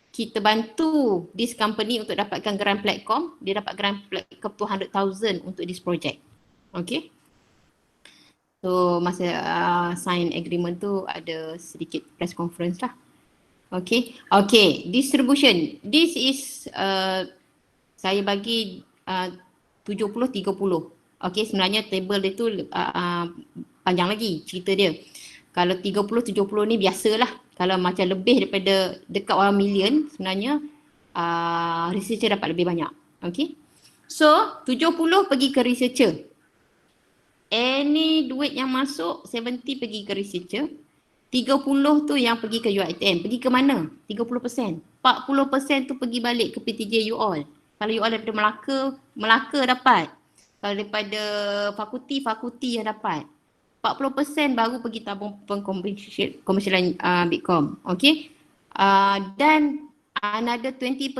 kita bantu this company untuk dapatkan grant platform. Dia dapat grant platform 200,000 untuk this project. Okay. So masa sign agreement tu ada sedikit press conference lah. Okay. Okay, distribution. This is saya bagi 70-30. Okay, sebenarnya table dia tu panjang lagi cerita dia. Kalau 30-70 ni biasalah. Kalau macam lebih daripada dekat 1 million sebenarnya researcher dapat lebih banyak. Okay. So 70 pergi ke researcher. Any duit yang masuk 70 pergi ke researcher. 30 tu yang pergi ke UiTM. Pergi ke mana? 30%. 40% tu pergi balik ke PTJ you all. Kalau you all daripada Melaka dapat. Kalau daripada fakulti yang dapat. 40% baru pergi tabung pengkomersialan Bitkom. Okay. Dan another 20%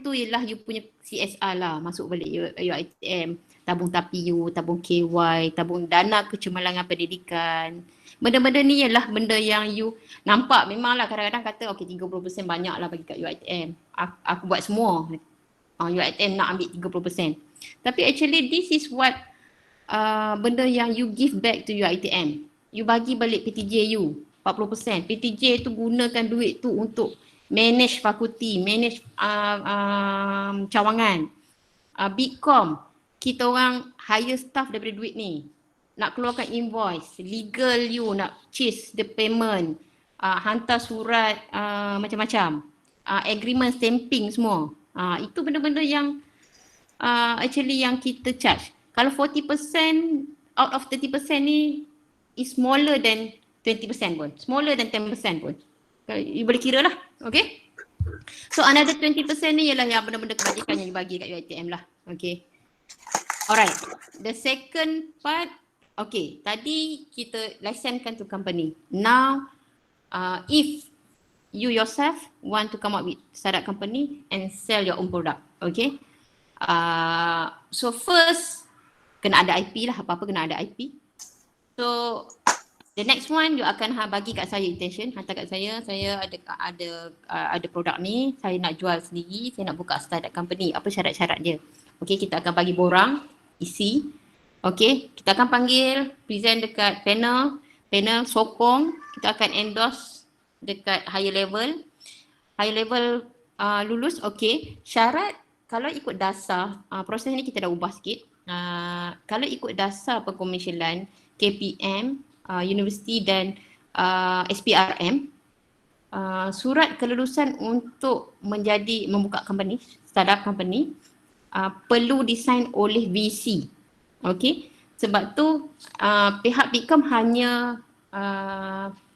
tu ialah you punya CSR lah. Masuk balik UiTM. Tabung TAPIU, tabung KY, tabung dana kecemerlangan pendidikan. Benda-benda ni ialah benda yang you nampak memanglah kadang-kadang kata okay 30% banyak lah bagi kat UiTM. Aku buat semua. UiTM nak ambil 30%. Tapi actually this is what benda yang you give back to UiTM. You bagi balik PTJ you 40%. PTJ tu gunakan duit tu untuk manage fakulti, manage cawangan. Bitkom, kita orang hire staff daripada duit ni. Nak keluarkan invoice, legal you nak chase the payment, hantar surat macam-macam, agreement stamping semua. Itu benda-benda yang actually yang kita charge. Kalau 40% out of 30% ni is smaller than 20% pun, smaller than 10% pun. You boleh kira lah, okay? So another 20% ni ialah yang benda-benda kebajikan yang dibagi kat UiTM lah, okay? Alright, the second part, okay, tadi kita licensekan to company. Now, if you yourself want to come up with startup company and sell your own product, okay? So first, kena ada IP lah, apa-apa kena ada IP. So, the next one you akan bagi kat saya intention, hantar kat saya ada produk ni, saya nak jual sendiri, saya nak buka startup company, apa syarat-syarat dia. Okay, kita akan bagi borang, isi. Okay, kita akan panggil, present dekat panel sokong, kita akan endorse dekat higher level lulus. Okay, syarat kalau ikut dasar, proses ni kita dah ubah sikit. Kalau ikut dasar pengkomersialan, KPM, universiti dan SPRM, surat kelulusan untuk membuka company, startup company, perlu disign oleh VC. Okay, sebab tu pihak Bitkom hanya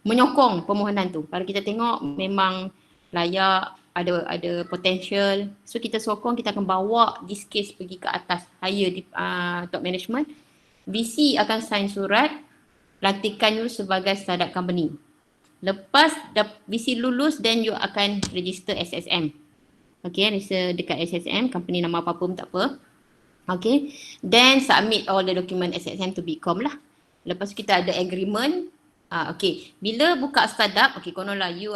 menyokong permohonan tu. Kalau kita tengok memang layak, ada potential, so kita sokong, kita akan bawa this case pergi ke atas higher top management. VC akan sign surat, lantikan you sebagai startup company. Lepas VC lulus, then you akan register SSM. Okay, register dekat SSM, company nama apa pun tak apa. Okay, then submit all the document SSM to Bitkom lah. Lepas kita ada agreement. Okay, bila buka startup, okay, konolah you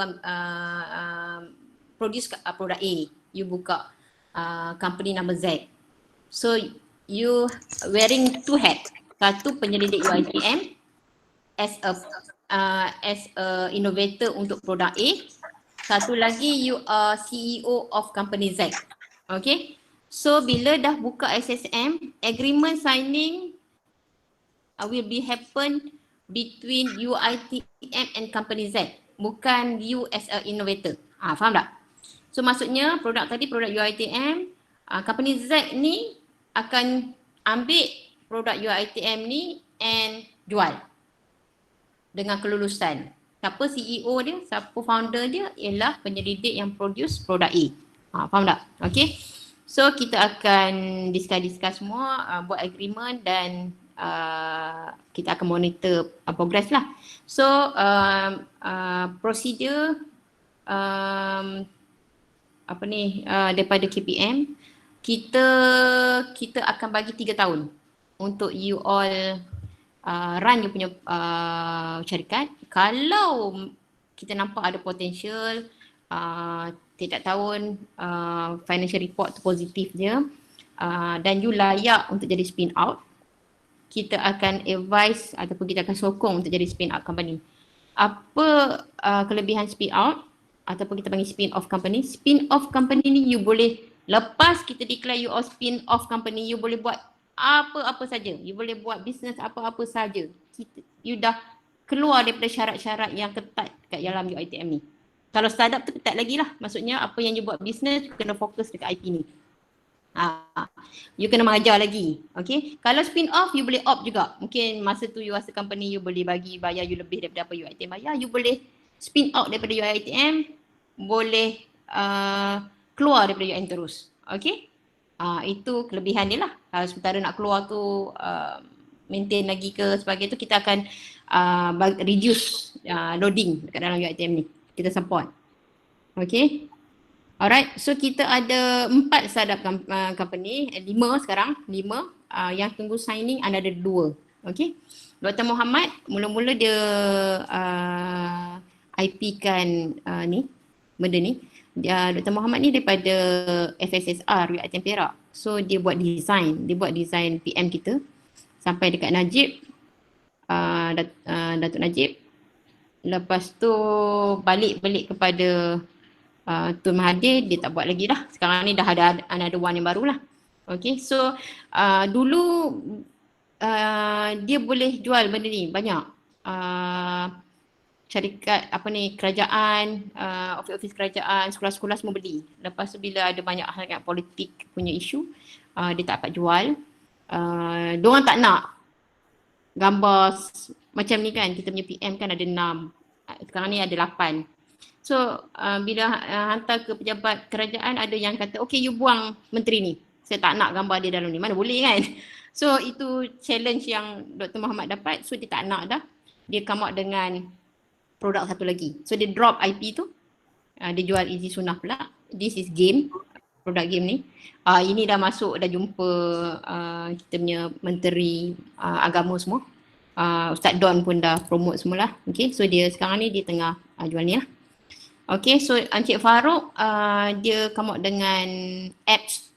produce produk A, you buka company nama Z. So you wearing 2 hats. Satu penyelidik UiTM as a innovator untuk produk A. Satu lagi you are CEO of company Z. Okay. So bila dah buka SSM, agreement signing will be happen between UiTM and company Z. Bukan you as a innovator. Faham tak? So maksudnya produk tadi, produk UiTM, company Z ni akan ambil produk UiTM ni and jual dengan kelulusan. Siapa CEO dia, siapa founder dia ialah penyelidik yang produce produk A. Faham tak? Okay. So kita akan discuss semua, buat agreement dan kita akan monitor progress lah. So prosedur daripada KPM, kita akan bagi 3 tahun untuk you all run you punya syarikat. Kalau kita nampak ada potential tiap tahun financial report tu positif je dan you layak untuk jadi spin out, kita akan advise ataupun kita akan sokong untuk jadi spin out company. Apa kelebihan spin out ataupun kita panggil spin off company? Spin off company ni you boleh, lepas kita declare you all spin off company, you boleh buat apa-apa saja. You boleh buat bisnes apa-apa saja. You dah keluar daripada syarat-syarat yang ketat kat dalam UiTM ni. Kalau startup tu ketat lagi lah. Maksudnya apa yang you buat bisnes, you kena fokus dekat IP ni. You kena mengajar lagi. Okay. Kalau spin off, you boleh opt juga. Mungkin masa tu you rasa company you boleh bayar you lebih daripada apa UiTM bayar. You boleh spin out daripada UiTM, boleh keluar daripada UiTM terus. Okay. Itu kelebihan dia lah. Kalau sementara nak keluar tu maintain lagi ke sebagainya tu, kita akan reduce loading dekat dalam UiTM ni. Kita support. Okay. Alright. So kita ada 4 startup company, 5 sekarang, 5 yang tunggu signing ada 2. Okay. Dr. Muhammad mula-mula dia IP kan ni, benda ni. Dr. Muhammad ni daripada FSSR UiTM Perak. So dia buat design PM kita sampai dekat Najib, Datuk Najib. Lepas tu balik kepada Tun Mahathir, dia tak buat lagi dah. Sekarang ni dah ada another one yang baru lah. Okay, so dulu dia boleh jual benda ni banyak. Syarikat kerajaan, ofis kerajaan, sekolah-sekolah semua beli. Lepas tu bila ada banyak hal politik punya isu, dia tak dapat jual. Diorang tak nak gambar macam ni kan, kita punya PM kan ada 6, sekarang ni ada 8. So bila hantar ke pejabat kerajaan, ada yang kata okay you buang menteri ni, saya tak nak gambar dia dalam ni, mana boleh kan. So itu challenge yang Dr. Muhammad dapat, so dia tak nak dah. Dia come out dengan produk satu lagi. So dia drop IP tu, dia jual Easy Sunnah pula. This is game, produk game ni. Ini dah masuk, dah jumpa kita punya menteri agama semua. Ustaz Don pun dah promote semualah. Okay, so dia sekarang ni dia tengah jual ni lah. Okay, so Encik Farouk dia come out dengan apps.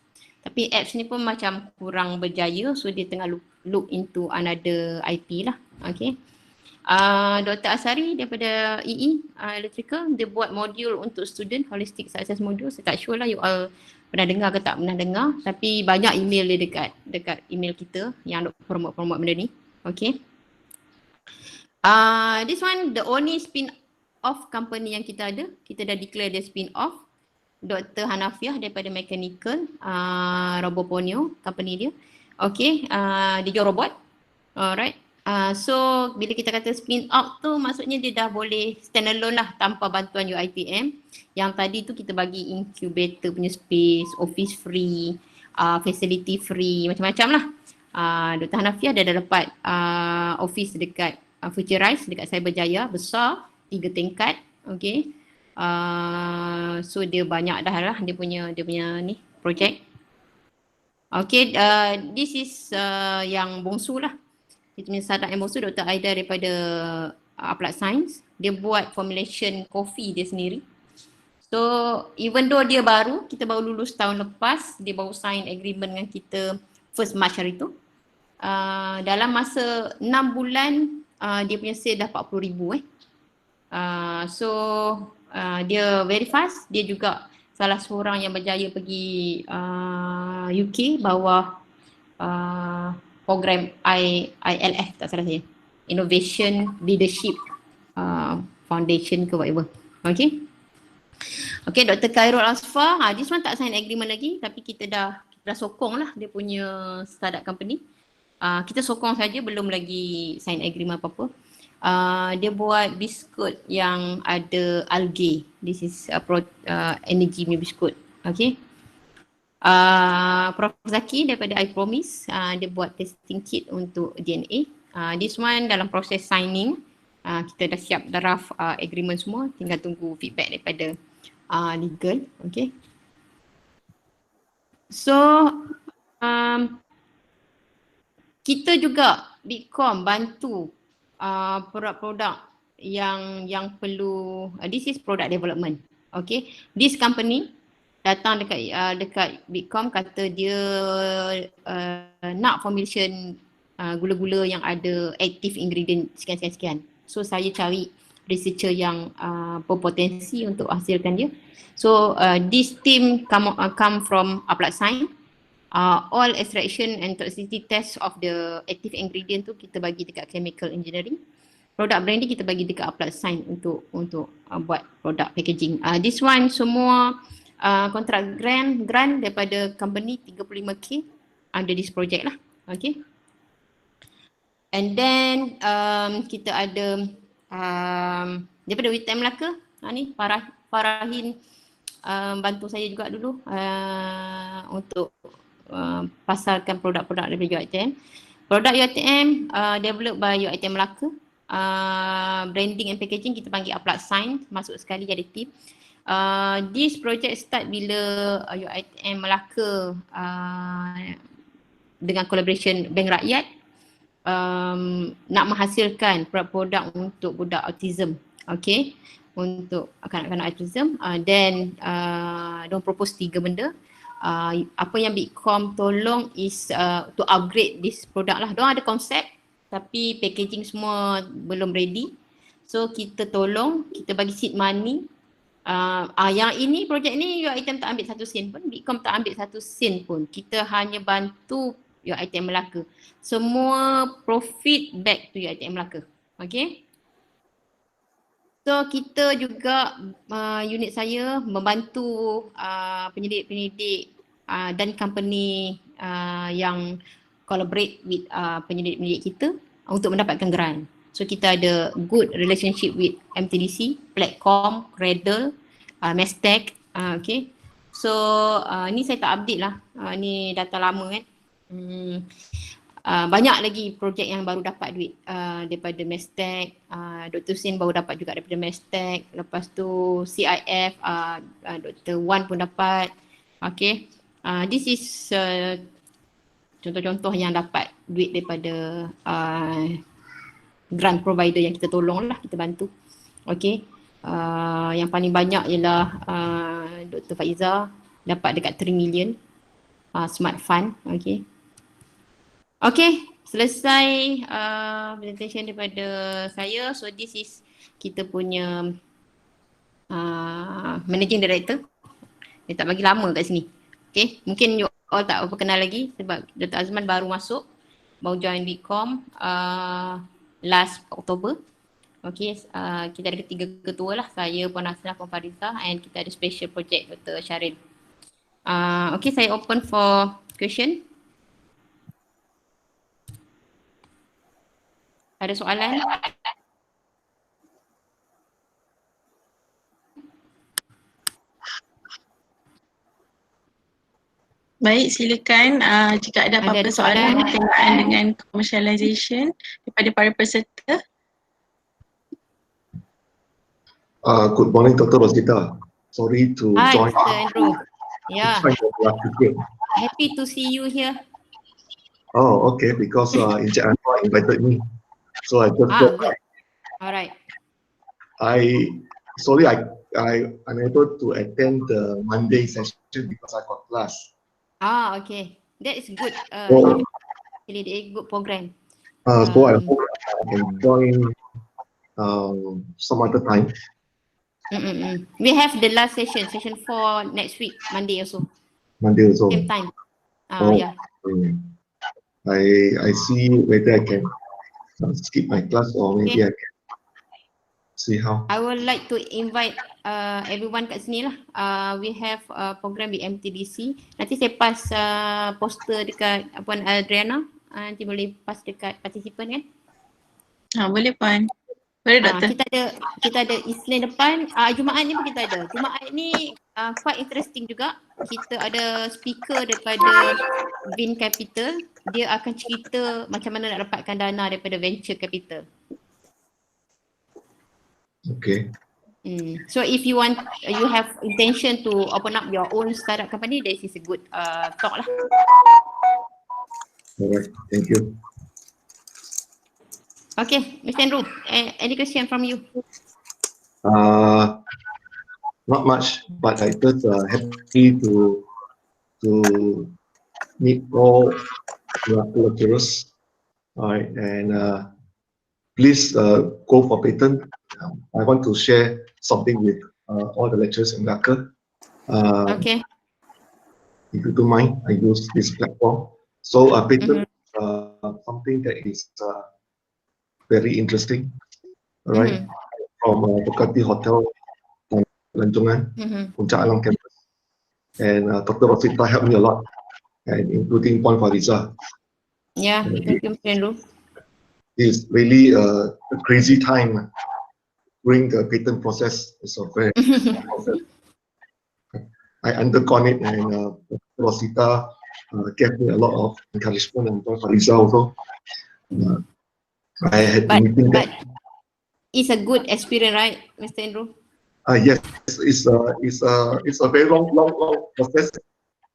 Tapi apps ni pun macam kurang berjaya, so dia tengah look into another IP lah. Okay. Dr. Asari daripada EE Electrical, dia buat modul untuk student, holistic success module. Saya tak sure lah you all pernah dengar ke tak pernah dengar, tapi banyak email dia dekat email kita yang promote benda ni. Okay. This one the only spin off company yang kita ada, kita dah declare dia spin off. Dr. Hanafiah daripada Mechanical Roboponio company dia. Okay, dia jual robot. Alright. So bila kita kata spin out tu maksudnya dia dah boleh stand alone lah tanpa bantuan UiTM. Yang tadi tu kita bagi incubator punya space, office free, facility free, macam-macam lah. Dr. Hanafiah dah dapat office dekat Futurize dekat Cyberjaya, besar, 3 tingkat. Okay. So dia banyak dah lah dia punya ni projek. Okay, this is yang bongsu lah. Kita punya startup yang bongsu, Dr. Aida daripada Applied Science. Dia buat formulation coffee dia sendiri. So even though dia baru, kita baru lulus tahun lepas, dia baru sign agreement dengan kita 1 March hari tu. Dalam masa 6 bulan dia punya sale dah 40,000 So dia very fast. Dia juga salah seorang yang berjaya pergi UK bawah program ILF tak salah saya, Innovation Leadership Foundation ke whatever. Okay. Okay, Dr. Khairul Asfar, this one tak sign agreement lagi tapi kita dah sokong lah dia punya startup company. Kita sokong saja, belum lagi sign agreement apa-apa. Dia buat biskut yang ada algae. This is energy biskut. Okay. Prof Zaki daripada I Promise, dia buat testing kit untuk DNA. This one dalam proses signing. Kita dah siap draft agreement semua, tinggal tunggu feedback daripada legal. Okay. So kita juga Bitkom bantu produk-produk yang perlu, this is product development. Okay, this company datang dekat Bitkom kata dia nak formulation gula-gula yang ada active ingredient sekian-sekian. So saya cari researcher yang berpotensi untuk hasilkan dia. So this team come from Applied Science. All extraction and toxicity test of the active ingredient tu kita bagi dekat chemical engineering. Product branding kita bagi dekat Applied Science untuk buat product packaging. This one semua kontrak grant daripada company 35k under this project lah. Okay. And then kita ada daripada WITM Melaka, ni Farahin bantu saya juga dulu untuk pasarkan produk-produk daripada UiTM. Produk UiTM developed by UiTM Melaka. Branding and packaging kita panggil Applied Science, masuk sekali jadi team. This project start bila UiTM Melaka dengan collaboration Bank Rakyat nak menghasilkan produk-produk untuk budak autism. Okay, untuk kanak-kanak autism. Then diorang propose 3 benda. Apa yang Bitkom tolong is to upgrade this product lah. Diorang ada konsep tapi packaging semua belum ready. So kita tolong, kita bagi seed money. Yang ini, projek ni UiTM tak ambil 1 sen pun, Bitkom tak ambil 1 sen pun. Kita hanya bantu UiTM Melaka. Semua profit back to UiTM Melaka. Okay. So kita juga unit saya membantu penyelidik-penyelidik dan company yang collaborate with penyelidik-penyelidik kita untuk mendapatkan grant. So kita ada good relationship with MTDC, Platcom, Cradle, Mestec. Okay. So ni saya tak update lah. Ni data lama kan. Banyak lagi projek yang baru dapat duit daripada Mestec. Dr. Sin baru dapat juga daripada Mestec. Lepas tu CIF, Dr. Wan pun dapat. Okay. This is contoh-contoh yang dapat duit daripada grant provider yang kita tolong lah, kita bantu. Okay. Yang paling banyak ialah Dr. Faiza dapat dekat 3 million Smart Fund. Okay. Okay, selesai presentation daripada saya. So this is kita punya Managing Director. Dia tak bagi lama kat sini. Okay, mungkin you all tak apa kenal lagi sebab Dr. Azman baru masuk, baru join Bitkom last Oktober. Okay, kita ada 3 ketua lah, saya, Puan Hasnah, Puan Fariza, and kita ada special project Dr. Syaril. Okay, saya open for question. Ada soalan? Baik, silakan jika ada apa-apa soalan berkaitan dengan commercialization daripada para peserta. Good morning, Dr. Rosita. Sorry to join. Hi, Mr. Andrew. Yeah. Happy to see you here. Oh, okay. Because Encik Anwar invited me, so I just got. Alright. Sorry, I'm unable to attend the Monday session because I got class. Okay. That is good. Really a good program. So I hope I can join some other time. We have the last session, session 4 next week, Monday also. Monday also. Same time. Oh, Yeah. I see whether I can skip my class or maybe I can see how. I would like to invite everyone kat sini lah. We have program di MTDC. Nanti saya pass poster dekat Puan Adriana. Nanti boleh pass dekat partisipan kan? Boleh Puan. Boleh Doktor. Kita ada Isnin depan, Jumaat ni pun kita ada. Jumaat ni quite interesting juga. Kita ada speaker daripada Vin Capital. Dia akan cerita macam mana nak dapatkan dana daripada venture capital. Okay. So if you have intention to open up your own startup company, this is a good talk lah. Alright, thank you. Okay, Mr. Andrew, any question from you? Not much, but I just happy to meet all the lecturers. Alright, and please go for patent. I want to share something with all the lecturers in Melaka. Okay. If you don't mind, I use this platform. So patent something that is very interesting, right? From Bukati Hotel, Lanjongan, Puncak Alam campus, and Dr. Rosita helped me a lot, and including Puan Fariza. Yeah, thank you, Mr. Andrew. It's really a crazy time during the patent process. It's a very process. I undergone it, and Dr. Rosita gave me a lot of encouragement, and Puan Fariza also. I had but that. It's a good experience, right, Mr. Andrew? Yes, it's a very long process.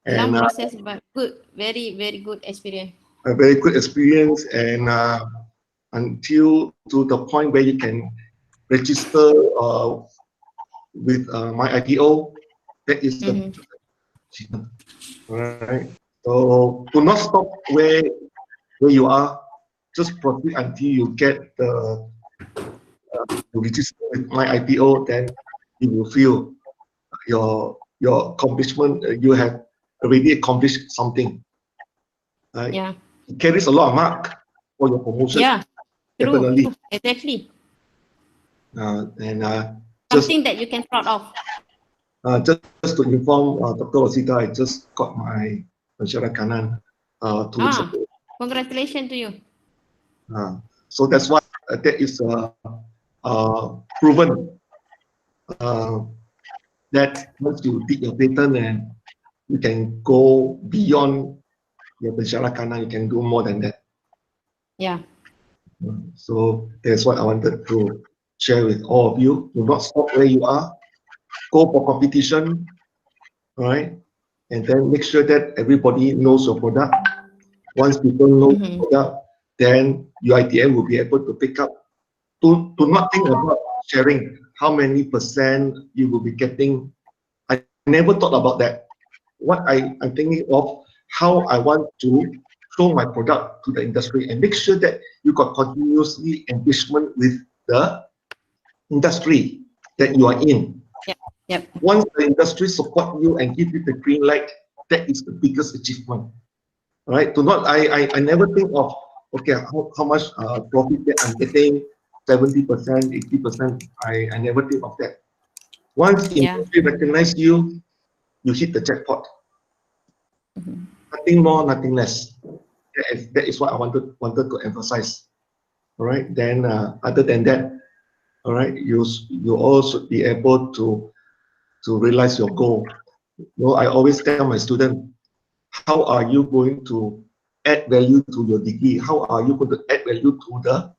Long process, but good, very good experience. A very good experience, and until to the point where you can register with my IPO, that is the achievement. Right. So do not stop where you are. Just proceed until you get the register with my IPO. Then you will feel your accomplishment. You have already accomplished something. Right? Yeah. It carries a lot of mark for your promotion. Yeah. Definitely. True. Exactly. And something that you can proud of. Just to inform Dr. Rosita, I just got my pensyarah kanan 2 weeks ago. Congratulations to you. So that's why that is proven that once you take your patent and you can go beyond your pensyarah kanan, you can do more than that. Yeah. So that's what I wanted to share with all of you. Do not stop where you are. Go for competition, all right? And then make sure that everybody knows your product. Once people know your product, then UiTM will be able to pick up. Do not think about sharing how many percent you will be getting. I never thought about that. What I'm thinking of, how I want to show my product to the industry and make sure that you got continuously engagement with the industry that you are in. Yep. Once the industry support you and give you the green light, that is the biggest achievement. Right? Do not. I never think of, okay, how much profit that I'm getting, 70%, 80%. I never think of that. Once industry recognize you, you hit the jackpot. Nothing more, nothing less. That is what I wanted to emphasize. All right. Then other than that, all right, you also be able to realize your goal. You know, I always tell my student, how are you going to add value to your degree? How are you going to add value to the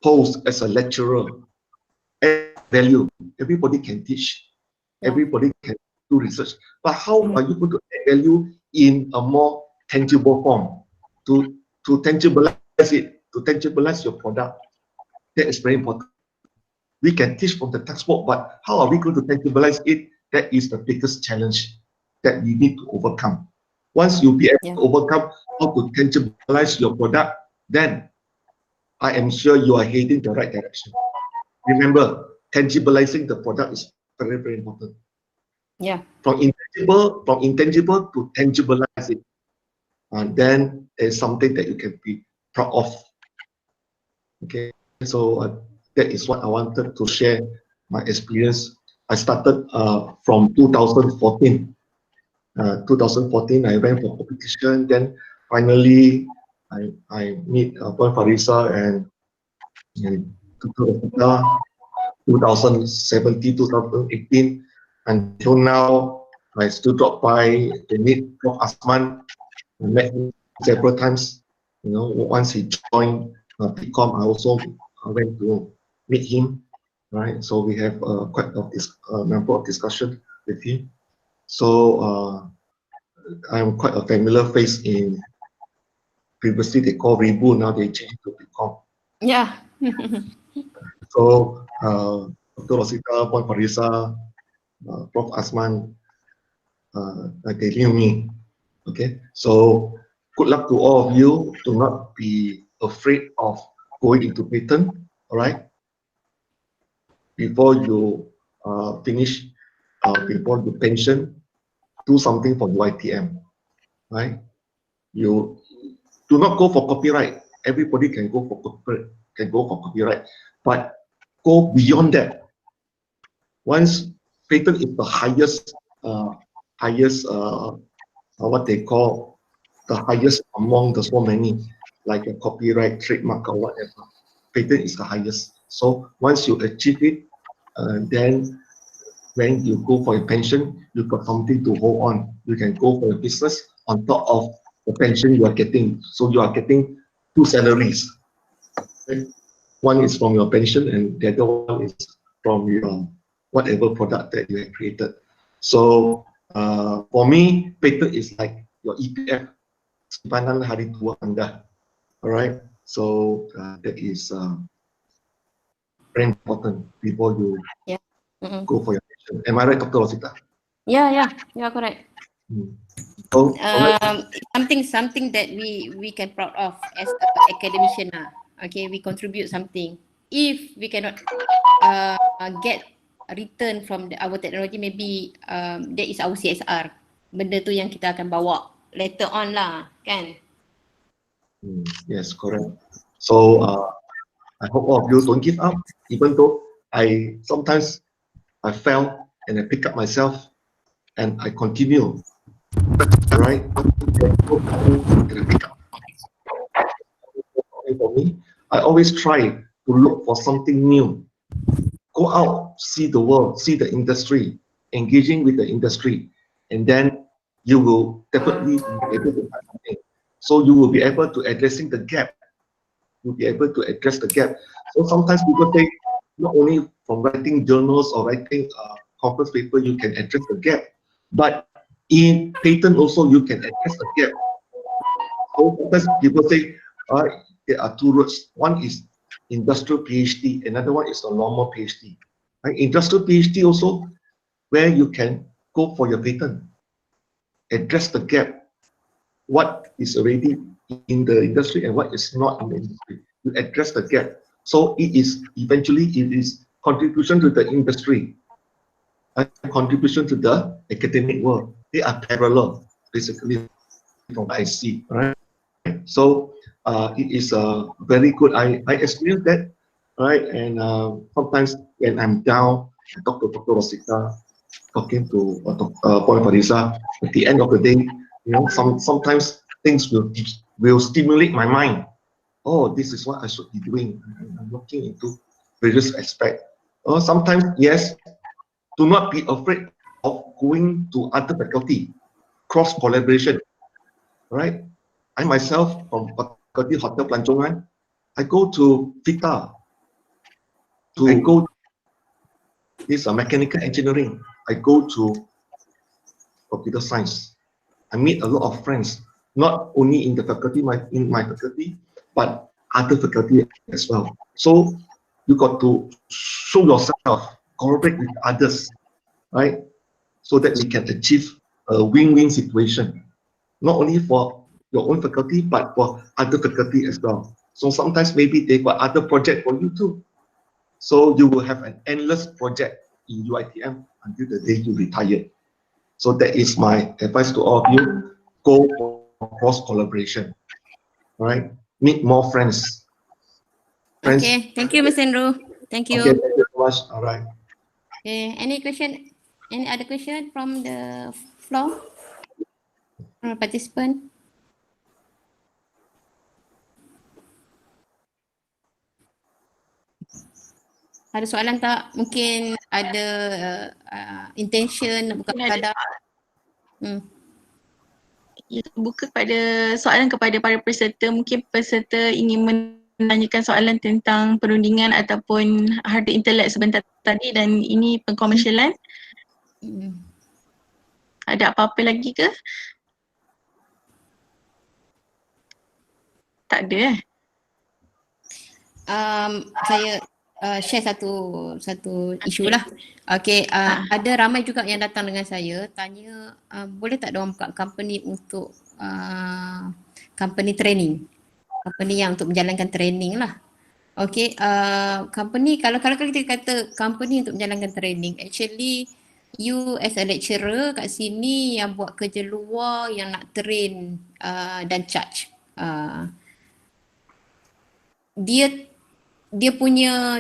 post as a lecturer? Add value. Everybody can teach. Everybody can do research. But how are you going to add value in a more tangible form? To tangibilize it, to tangibilize your product. That is very important. We can teach from the textbook, but how are we going to tangibilize it? That is the biggest challenge that we need to overcome. Once you be able to overcome how to tangibilize your product, then I am sure you are heading the right direction. Remember, tangibilizing the product is very, very important. Yeah. From intangible to tangibilize it. Then there's something that you can be proud of. Okay, so that is what I wanted to share my experience. I started from 2014. 2014, I went for competition. Then finally, I meet Puan Farisa and 2017, 2018, until now, I still drop by to meet Prof. Asman. I met him several times. You know, once he joined PCOM, I also went to meet him. Right, so we have quite a number of discussion with him. So I'm quite a familiar face in. Previously they called Ribu, now they changed to PCOM. Yeah. So Dr. Rosita, Puan Farisa, Prof. Asman, they knew me. Okay, so good luck to all of you. Do not be afraid of going into patent. All right, before you finish, before you pension, do something for UiTM. Right, you do not go for copyright. Everybody can go for copyright, but go beyond that. Once patent is the highest, what they call the highest among the so many, like a copyright, trademark, or whatever. Patent is the highest. So once you achieve it, then when you go for a pension, you've got something to hold on. You can go for a business on top of the pension you are getting. So you are getting two salaries. Okay? One is from your pension, and the other one is from your whatever product that you have created. So for me, patent is like your EPF, simpanan hari tua Anda. All right. So that is very important before you go for your pension. Am I right, Dr. Rosita? Yeah, correct. So, something that we can proud of as an academician. Okay, we contribute something. If we cannot get a return from our technology, maybe that is our CSR. Benda tu yang kita akan bawa later on lah, kan? Yes, correct. So I hope all of you don't give up, even though sometimes I fell and I pick up myself and I continue. Right? For me, I always try to look for something new. Go out, see the world, see the industry, engaging with the industry, and then you will definitely be able to find something. So you will be able to addressing the gap. You'll be able to address the gap. So sometimes people think not only from writing journals or writing conference paper you can address the gap, but in patent also you can address the gap. So sometimes people say there are two routes. One is industrial PhD, another one is a normal PhD. Right? Industrial PhD also where you can go for your patent, address the gap, what is already in the industry and what is not in the industry. You address the gap. So it is contribution to the industry and contribution to the academic world. They are parallel, basically, from what I see. Right? So it is very good. I experienced that, right? And sometimes when I'm down, I talk to Dr. Rosita, talking to Puan Farisa. At the end of the day, you know, sometimes things will stimulate my mind. Oh, this is what I should be doing. I'm looking into various aspects. Sometimes, yes, do not be afraid of going to other faculty, cross collaboration, right? I myself from Faculty Hotel Pelancongan, I go to FITA to go this mechanical engineering. I go to computer science. I meet a lot of friends, not only in the faculty, in my faculty, but other faculty as well. So you got to show yourself, collaborate with others, right? So that we can achieve a win-win situation, not only for your own faculty, but for other faculty as well. So sometimes maybe they got other project for you too. So you will have an endless project in UiTM until the day you retire. So that is my advice to all of you. Go for cross collaboration. All right. Meet more friends. Okay, thank you, Ms. Andrew. Thank you. Okay, thank you so much. All right. Okay, any question? Any other question from the floor? From participant? Ada soalan tak? Mungkin ada intention nak buka kadar. Ya, buka pada soalan kepada para peserta. Mungkin peserta ingin menanyakan soalan tentang perundingan ataupun harta intelek sebentar tadi dan ini pengkomersialan. Ada apa-apa lagi ke? Tak ada Saya share satu isu lah. Okay, ada ramai juga yang datang dengan saya tanya boleh tak diorang buka company untuk company training. Company yang untuk menjalankan training lah. Okay, company kalau kita kata company untuk menjalankan training, actually you as a lecturer kat sini yang buat kerja luar yang nak train dan charge. Dia punya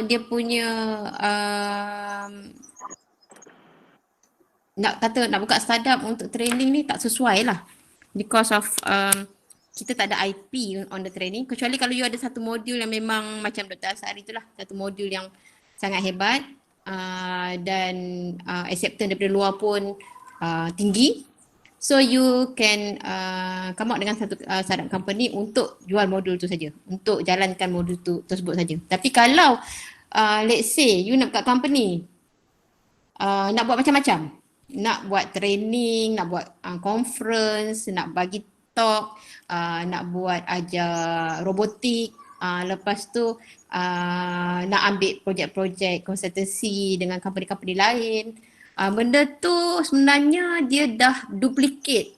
nak buka startup untuk training ni tak sesuai lah because of kita tak ada IP on the training, kecuali kalau you ada satu modul yang memang macam Dr. Asari itulah, satu modul yang sangat hebat dan acceptance daripada luar pun tinggi. So you can come out dengan satu startup company untuk jual modul tu saja, untuk jalankan modul tu tersebut saja. Tapi kalau let's say you nak buka company, nak buat macam-macam, nak buat training, nak buat conference, nak bagi talk, nak buat ajar robotik, lepas tu nak ambil projek-projek consultancy dengan company-company lain. Benda tu sebenarnya dia dah duplicate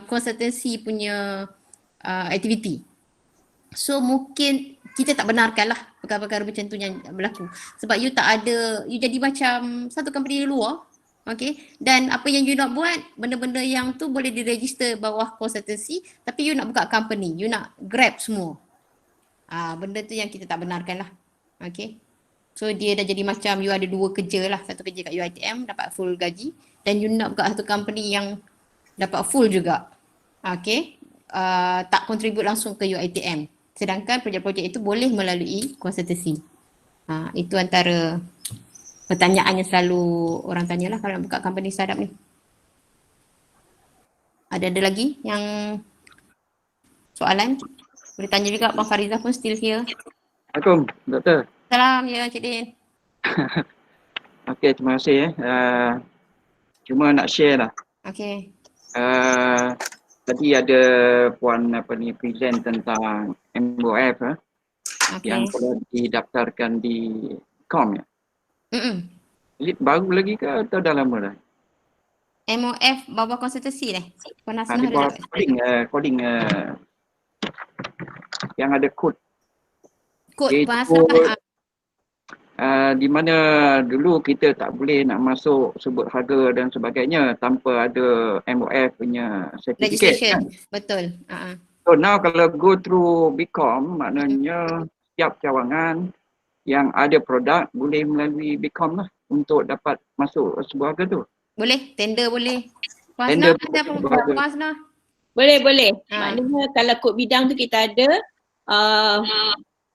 consultancy punya aktiviti. So mungkin kita tak benarkan lah perkara-perkara macam tu yang berlaku. Sebab you tak ada, you jadi macam satu company di luar. Okay, dan apa yang you nak buat, benda-benda yang tu boleh diregister bawah consultancy, tapi you nak buka company, you nak grab semua. Benda tu yang kita tak benarkan lah. Okay. So dia dah jadi macam you ada dua kerja lah, satu kerja kat UiTM dapat full gaji dan you nak buka satu company yang dapat full juga. Okay, tak contribute langsung ke UiTM. Sedangkan projek-projek itu boleh melalui consultancy. Itu antara pertanyaan yang selalu orang tanyalah kalau nak buka company startup ni. Ada lagi yang soalan? Boleh tanya juga, Bang Farizah pun still here. Assalamualaikum, Doktor. Salam ya Cik Din. Okey, terima kasih. Cuma nak share lah. Okey. Tadi ada puan present tentang MOF yang perlu didaftarkan di COM ya. Ini baru lagi ke atau dah lama dah? MOF bawah konsultasi dah. Pernah Di bawah coding yang ada kod. Kod bahasa di mana dulu kita tak boleh nak masuk sebut harga dan sebagainya tanpa ada MOF punya certificate kan? Betul. So now kalau go through BCom maknanya setiap cawangan yang ada produk boleh melalui BCom lah untuk dapat masuk sebuah harga tu. Boleh, tender boleh. Tender Puasna. Boleh. Maknanya kalau kod bidang tu kita ada,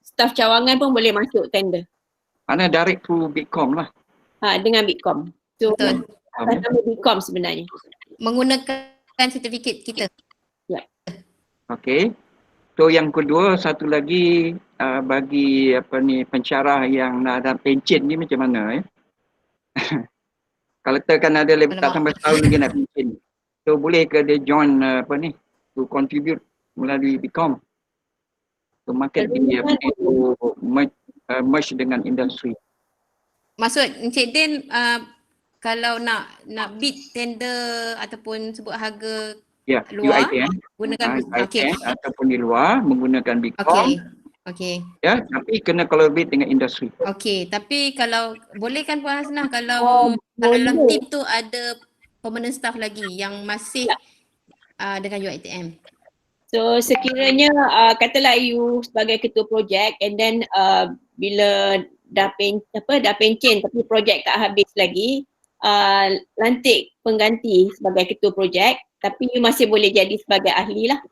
staf cawangan pun boleh masuk tender. Mana direct through BCom lah. Dengan BCom. So, betul. Sama BCom sebenarnya. Menggunakan sertifikat kita. Ya. Okay. So yang kedua, satu lagi bagi pensyarah yang nak ada pencen ni macam mana Kalau kan ada lebih tak sampai setahun lagi nak pencen. So boleh ke dia join to contribute melalui BCom. To market dia to merge dengan industri. Maksud Encik Din kalau nak bid tender ataupun sebut harga luar UiTM, gunakan UiTM ataupun di luar menggunakan BCom. Okey. Ya, tapi kena collaborate dengan industri. Okey, tapi kalau boleh kan Puan Hasnah kalau dalam tim tu ada permanent staff lagi yang masih dengan UiTM. So sekiranya katalah you sebagai ketua projek and then bila dah pencen tapi projek tak habis lagi, lantik pengganti sebagai ketua projek tapi you masih boleh jadi sebagai ahli lah.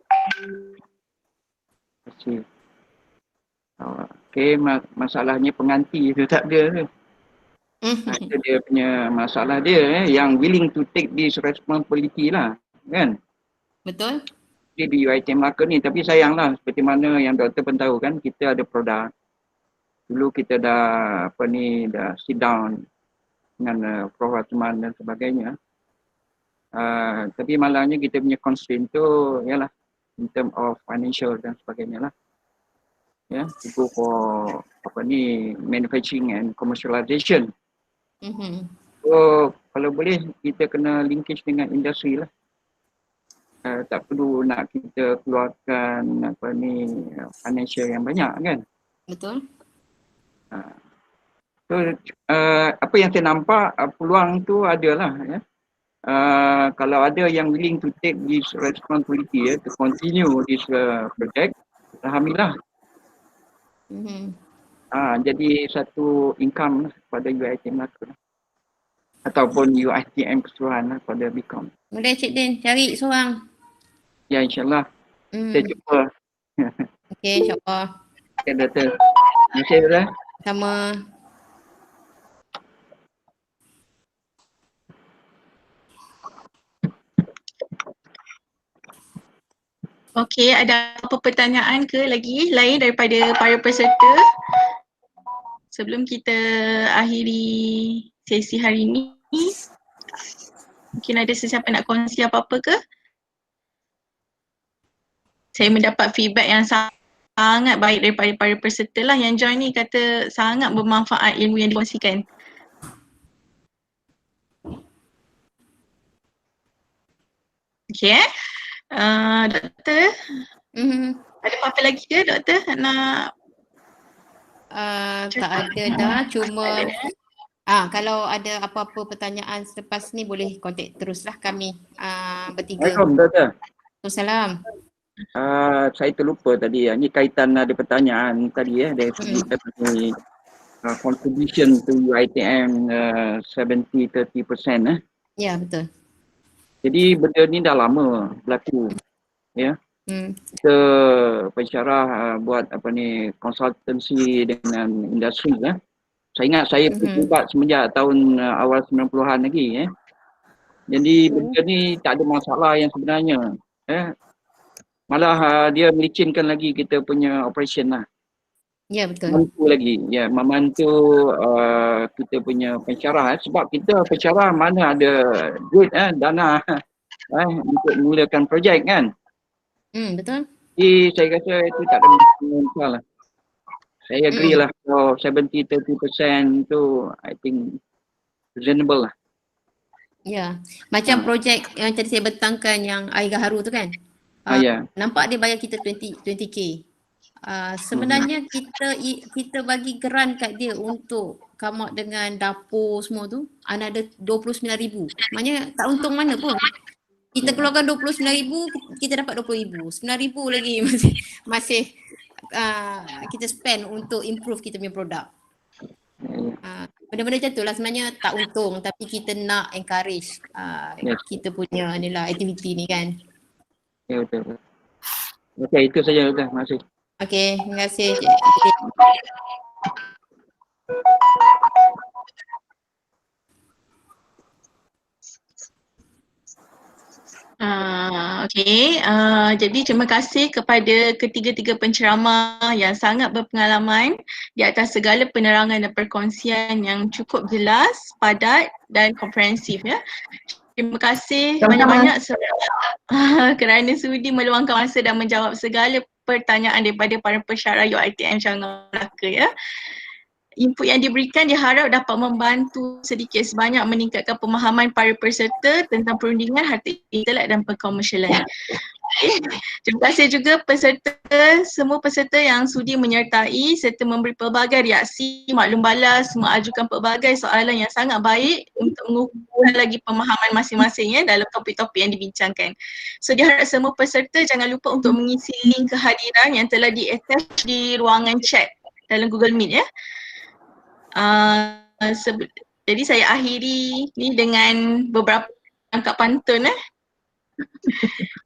Okey, masalahnya pengganti tu tak ada. Itu dia punya masalah dia yang willing to take this responsibility lah, kan? Betul. Di UiTM Melaka ni, tapi sayanglah seperti mana yang doktor pun tahu kan, kita ada produk. Dulu kita dah dah sit down dengan Prof Hasman dan sebagainya. Tapi malangnya kita punya constraint tu ialah in term of financial dan sebagainya lah. Ya, to go for manufacturing and commercialization. So kalau boleh kita kena linkage dengan industri lah. Tak perlu nak kita keluarkan financial yang banyak kan. Betul. So apa yang saya nampak peluang tu adalah ya. Kalau ada yang willing to take this responsibility to continue this project, alhamdulillah. Jadi satu income lah pada UiTM Melaka ataupun UiTM keseluruhan lah pada BCom. Boleh Cik Din cari seorang. Ya, insyaAllah. Saya cuba. Okey, insyaAllah. Okay, Doktor. Terima kasih, Doktor. Sama. Okey, ada apa pertanyaan ke lagi lain daripada para peserta? Sebelum kita akhiri sesi hari ini, mungkin ada sesiapa nak kongsi apa-apa ke? Saya mendapat feedback yang sangat baik daripada para peserta lah yang join ni, kata sangat bermanfaat ilmu yang dikongsikan. Okay, Doktor, ada apa-apa lagi ke Doktor nak? Tak ada dah, cuma kalau ada apa-apa pertanyaan selepas ni boleh kontak teruslah kami bertiga. Assalamualaikum Doktor. Waalaikumsalam. Saya terlupa tadi, ini kaitan ada pertanyaan tadi dari segi contribution to UiTM 70-30%. Ya, betul. Jadi benda ni dah lama berlaku. Ya. Kita pensyarah buat konsultansi dengan industri ya. Saya ingat saya terlibat semenjak tahun awal 90-an lagi Jadi benda ni tak ada masalah yang sebenarnya. Malah dia melicinkan lagi kita punya operation lah. Ya, betul. Membantu lagi, ya, membantu kita punya pensyarah sebab kita pensyarah mana ada duit dana untuk mulakan projek kan. Betul. Jadi saya rasa itu tak ada masalah lah. Saya agree lah kalau 70-30% tu I think reasonable lah. Ya, macam projek yang tadi saya bentangkan yang Air Gaharu tu kan. Nampak dia bayar kita 20k. Sebenarnya kita bagi geran kat dia untuk come out dengan dapur semua tu ada 29,000. Maknanya tak untung mana pun. Kita keluarkan 29,000, kita dapat 20,000. 9,000 lagi masih kita spend untuk improve kita punya produk. Benda-benda macam tu lah sebenarnya tak untung, tapi kita nak encourage kita punya inilah aktiviti ni kan. Ya, betul. Okey, itu saja Doktor. Terima kasih. Okey, terima kasih. Jadi terima kasih kepada ketiga-tiga penceramah yang sangat berpengalaman di atas segala penerangan dan perkongsian yang cukup jelas, padat dan komprehensif ya. Terima kasih banyak-banyak kerana sudi meluangkan masa dan menjawab segala pertanyaan daripada para pensyarah UiTM Selangor Melaka ya. Input yang diberikan diharap dapat membantu sedikit sebanyak meningkatkan pemahaman para peserta tentang perundingan, harta intelek dan perkomersialan. Terima kasih juga semua peserta yang sudi menyertai serta memberi pelbagai reaksi, maklum balas, mengajukan pelbagai soalan yang sangat baik untuk mengukuhkan lagi pemahaman masing-masing dalam topik-topik yang dibincangkan. So diharap semua peserta jangan lupa untuk mengisi link kehadiran yang telah di-attach di ruangan chat dalam Google Meet ya. Jadi saya akhiri ni dengan beberapa angkat pantun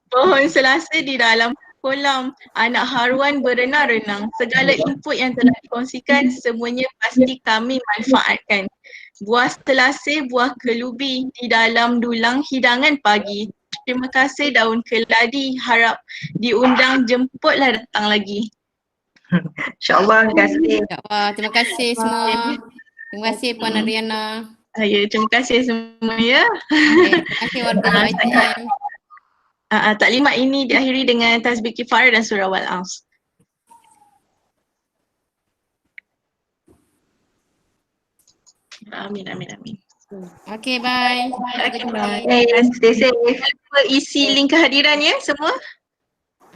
Pohon selasa di dalam kolam, anak haruan berenang-renang. Segala input yang telah dikongsikan semuanya pasti kami manfaatkan. Buah selasih, buah kelubi di dalam dulang hidangan pagi. Terima kasih daun keladi, harap diundang, jemputlah datang lagi. InsyaAllah, terima kasih. Terima kasih semua. Terima kasih Puan Adriana. Ya, terima kasih semua ya. Terima kasih warga UiTM. Taklimat ini diakhiri dengan tasbih kifarah dan surah Wal-Asr. Amin. Okay, bye. Okay, stay safe. Isi link kehadiran ya semua.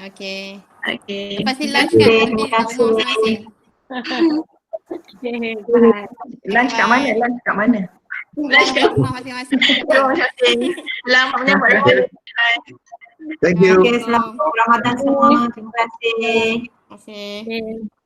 Okay. Okay. Lepas ni lunch kan? Terima kasih. Lunch kat mana? Lunch kat rumah masing-masing. Terima kasih. Selamat menyambut. Thank you. Okay, selamat Ramadan semua. Terima kasih. Terima kasih.